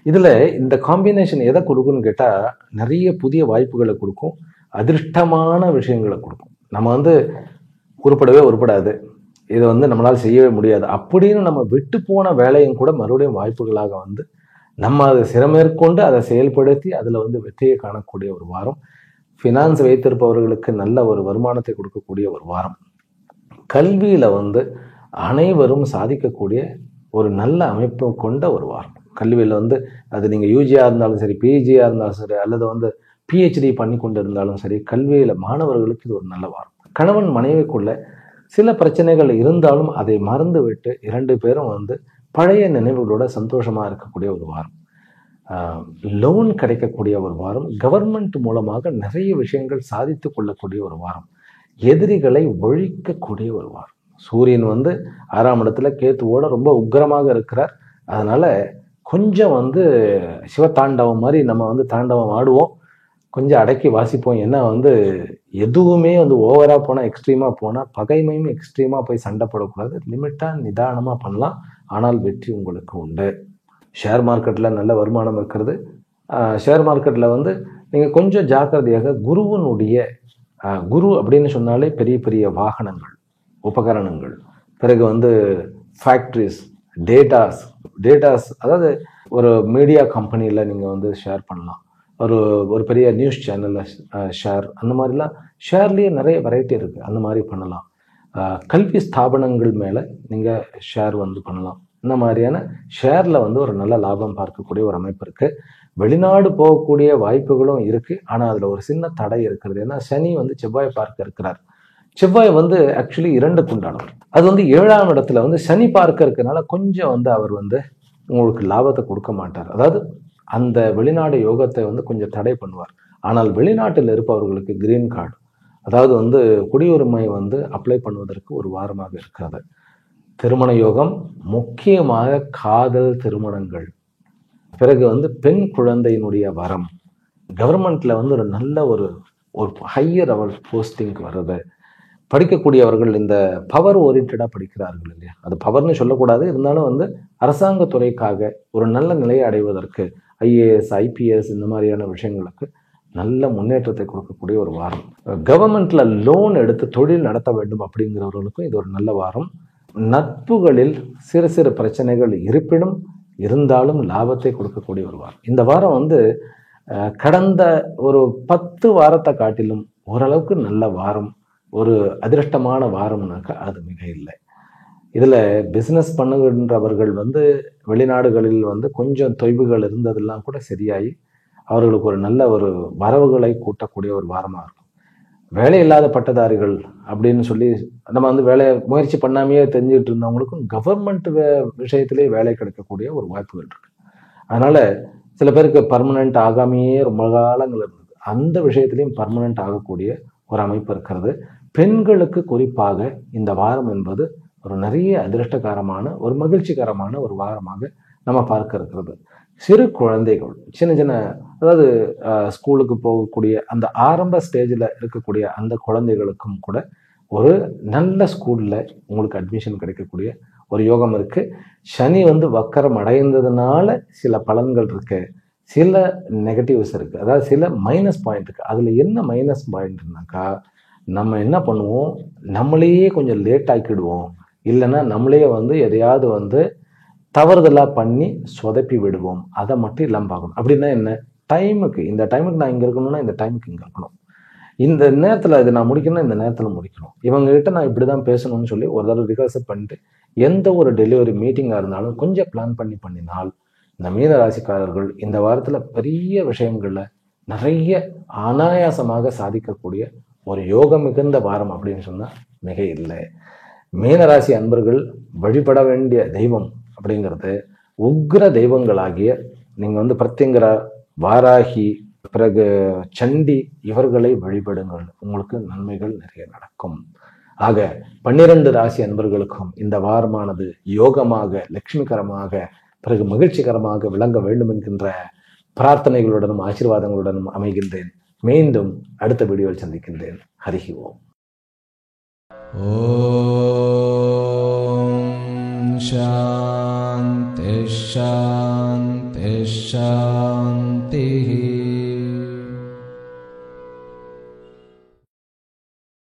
இதுல இந்த காம்பினேஷன் எதை கொடுக்குன்னு கேட்டா நிறைய புதிய வாய்ப்புகளை கொடுக்கும், அதிர்ஷ்டமான விஷயங்களை கொடுக்கும். நம்ம வந்து உருப்படாது, இதை வந்து நம்மளால் செய்யவே முடியாது அப்படின்னு நம்ம விட்டு போன வேலையும் கூட மறுபடியும் வாய்ப்புகளாக வந்து நம்ம அதை சிரமேற்கொண்டு அதை செயல்படுத்தி அதில் வந்து வெற்றியை காணக்கூடிய ஒரு வாரம். ஃபினான்ஸ் வைத்திருப்பவர்களுக்கு நல்ல ஒரு வருமானத்தை கொடுக்கக்கூடிய ஒரு வாரம். கல்வியில் வந்து அனைவரும் சாதிக்கக்கூடிய ஒரு நல்ல அமைப்பு கொண்ட ஒரு வாரம். கல்வியில் வந்து அது நீங்கள் யூஜியாக இருந்தாலும் சரி, பிஜியாக இருந்தாலும் சரி, அல்லது வந்து பிஹெச்டி பண்ணி கொண்டு இருந்தாலும் சரி, கல்வியில் மாணவர்களுக்கு இது ஒரு நல்ல வாரம். கணவன் மனைவிக்குள்ள சில பிரச்சனைகள் இருந்தாலும் அதை மறந்து விட்டு 2 பேரும் வந்து பழைய நினைவுகளோட சந்தோஷமா இருக்கக்கூடிய ஒரு வாரம். லோன் கிடைக்கக்கூடிய ஒரு வாரம். கவர்மெண்ட் மூலமாக நிறைய விஷயங்கள் சாதித்து கொள்ளக்கூடிய ஒரு வாரம். எதிரிகளை ஒழிக்கக்கூடிய ஒரு வாரம். சூரியன் வந்து 6ஆம் இடத்துல கேத்துவோட ரொம்ப உக்கிரமாக இருக்கிறார். அதனால கொஞ்சம் வந்து சிவதாண்டவம் மாதிரி நம்ம வந்து தாண்டவம் ஆடுவோம், கொஞ்சம் அடக்கி வாசிப்போம். ஏன்னா வந்து எதுவுமே வந்து ஓவரா போனால், எக்ஸ்ட்ரீமா போனால், பகைமையும் எக்ஸ்ட்ரீமா போய் சண்டை போடக்கூடாது. லிமிட்டா நிதானமா பண்ணலாம், ஆனால் வெற்றி உங்களுக்கு உண்டு. ஷேர் மார்க்கெட்ல நல்ல வருமானம் இருக்கிறது. ஷேர் மார்க்கெட்ல வந்து நீங்க கொஞ்சம் ஜாக்கிரதையாக குரு அப்படின்னு சொன்னாலே பெரிய பெரிய வாகனங்கள், உபகரணங்கள், பிறகு வந்து ஃபேக்ட்ரிஸ், டேட்டாஸ், அதாவது ஒரு மீடியா கம்பெனியில் நீங்கள் வந்து ஷேர் பண்ணலாம், ஒரு பெரிய நியூஸ் சேனலில் ஷேர், அந்த மாதிரிலாம் ஷேர்லேயே நிறைய வெரைட்டி இருக்குது, அந்த மாதிரி பண்ணலாம். கல்வி ஸ்தாபனங்கள் மேலே நீங்கள் ஷேர் வந்து பண்ணலாம். இந்த மாதிரியான ஷேரில் வந்து ஒரு நல்ல லாபம் பார்க்கக்கூடிய ஒரு அமைப்பு இருக்குது. வெளிநாடு போகக்கூடிய வாய்ப்புகளும் இருக்குது. ஆனால் அதில் ஒரு சின்ன தடை இருக்கிறது. ஏன்னா சனி வந்து செவ்வாய் பார்க்க இருக்கிறார். செவ்வாய் வந்து ஆக்சுவலி 2க்கு உண்டானவர். அது வந்து 7ஆம் இடத்துல வந்து சனி பார்க்க இருக்கிறதுனால கொஞ்சம் வந்து அவர் வந்து உங்களுக்கு லாபத்தை கொடுக்க மாட்டார். அதாவது அந்த வெளிநாடு யோகத்தை வந்து கொஞ்சம் தடை பண்ணுவார். ஆனால் வெளிநாட்டில் இருப்பவர்களுக்கு கிரீன் கார்டு, அதாவது வந்து குடியுரிமை வந்து அப்ளை பண்ணுவதற்கு ஒரு வாரமாக இருக்கிறது. திருமண யோகம், முக்கியமாக காதல் திருமணங்கள், பிறகு வந்து பெண் குழந்தையினுடைய வரம், கவர்மெண்ட்ல வந்து ஒரு நல்ல ஒரு ஹையர் லெவல் போஸ்டிங்க்கு வர்றது, படிக்கக்கூடியவர்கள் இந்த பவர் ஓரியன்டா படிக்கிறார்கள் இல்லையா, அது பவர்னு சொல்லக்கூடாது, இருந்தாலும் வந்து அரசாங்க துறைக்காக ஒரு நல்ல நிலையை அடைவதற்கு ஐஏஎஸ், ஐபிஎஸ் இந்த மாதிரியான விஷயங்களுக்கு நல்ல முன்னேற்றத்தை கொடுக்கக்கூடிய ஒரு வாரம். கவர்மெண்ட்ல லோன் எடுத்து தொழில் நடத்த வேண்டும் அப்படிங்கிறவர்களுக்கும் இது ஒரு நல்ல வாரம். நட்புகளில் சிறு சிறு பிரச்சனைகள் இருந்தாலும் லாபத்தை கொடுக்கக்கூடிய ஒரு வாரம். இந்த வாரம் வந்து கடந்த ஒரு 10 வாரத்தை காட்டிலும் ஓரளவுக்கு நல்ல வாரம், ஒரு அதிர்ஷ்டமான வாரம்னாக்கா அது மிக இல்லை. இதுல பிசினஸ் பண்ணுகின்றவர்கள் வந்து வெளிநாடுகளில் வந்து கொஞ்சம் தொய்வுகள் இருந்ததெல்லாம் கூட சரியாகி அவர்களுக்கு ஒரு நல்ல ஒரு வரவுகளை கூட்டக்கூடிய ஒரு வாரமா இருக்கும். வேலை இல்லாத பட்டதாரிகள் அப்படின்னு சொல்லி நம்ம வந்து முயற்சி பண்ணாமையே தெரிஞ்சுட்டு இருந்தவங்களுக்கும் கவர்மெண்ட் விஷயத்திலே வேலை கிடைக்கக்கூடிய ஒரு வாய்ப்புகள் இருக்கு. அதனால சில பேருக்கு பர்மனன்ட் ஆகாமையே ரொம்ப காலங்கள் இருந்தது, அந்த விஷயத்திலையும் பர்மனன்ட் ஆகக்கூடிய ஒரு அமைப்பு இருக்கிறது. பெண்களுக்கு குறிப்பாக இந்த வாரம் என்பது ஒரு நிறைய அதிர்ஷ்டகரமான ஒரு மகிழ்ச்சிகரமான ஒரு வாரமாக நம்ம பார்க்க இருக்கிறது. சிறு குழந்தைகள், சின்ன அதாவது ஸ்கூலுக்கு போகக்கூடிய அந்த ஆரம்ப ஸ்டேஜில் இருக்கக்கூடிய அந்த குழந்தைகளுக்கும் கூட ஒரு நல்ல ஸ்கூல்ல உங்களுக்கு அட்மிஷன் கிடைக்கக்கூடிய ஒரு யோகம் இருக்கு. சனி வந்து வக்கரம் அடைந்ததுனால சில பலன்கள் இருக்கு, சில நெகட்டிவ்ஸ் இருக்கு, அதாவது சில மைனஸ் பாயிண்ட் இருக்கு. அதுல என்ன மைனஸ் பாயிண்ட்னாக்கா, நம்ம என்ன பண்ணுவோம், நம்மளையே கொஞ்சம் லேட் ஆக்கிடுவோம், இல்லைன்னா நம்மளே வந்து எதையாவது வந்து தவறுதலா பண்ணி சொதப்பி விடுவோம். அதை மட்டும் இல்லாமல் பார்க்கணும். அப்படின்னா என்ன, டைமுக்கு, இந்த டைமுக்கு நான் இங்க இருக்கணும்னா இந்த டைமுக்கு இங்க இருக்கணும், இந்த நேரத்துல இது நான் முடிக்கணும்னா இந்த நேரத்துல முடிக்கணும், இவங்க கிட்ட நான் இப்படிதான் பேசணும்னு சொல்லி ஒரு தடவை ரிஹர்சல் பண்ணிட்டு எந்த ஒரு டெலிவரி மீட்டிங்கா இருந்தாலும் கொஞ்சம் பிளான் பண்ணினால் இந்த மீன ராசிக்காரர்கள் இந்த வாரத்தில் பெரிய விஷயங்கள்ல நிறைய அனாயாசமாக சாதிக்கக்கூடிய ஒரு யோகம் மிகுந்த வாரம் அப்படின்னு சொன்னால் மிக இல்லை. மீனராசி அன்பர்கள் வழிபட வேண்டிய தெய்வம் அப்படிங்கிறது உக்ர தெய்வங்களாகிய நீங்கள் பிரத்யங்கரா, வாராகி, பிறகு சண்டி இவர்களை வழிபடுங்கள். உங்களுக்கு நன்மைகள் நிறைய நடக்கும். ஆக 12 ராசி அன்பர்களுக்கும் இந்த வாரமானது யோகமாக, லட்சுமிகரமாக, பிறகு மகிழ்ச்சிகரமாக விளங்க வேண்டும் என்கின்ற பிரார்த்தனைகளுடனும் ஆசீர்வாதங்களுடனும் அமைகின்றேன். மீண்டும் அடுத்த வீடியோவில் சந்திக்கின்றேன். ஹரிஹி ஓம். ஓம் சாந்தி சாந்தி சாந்தி.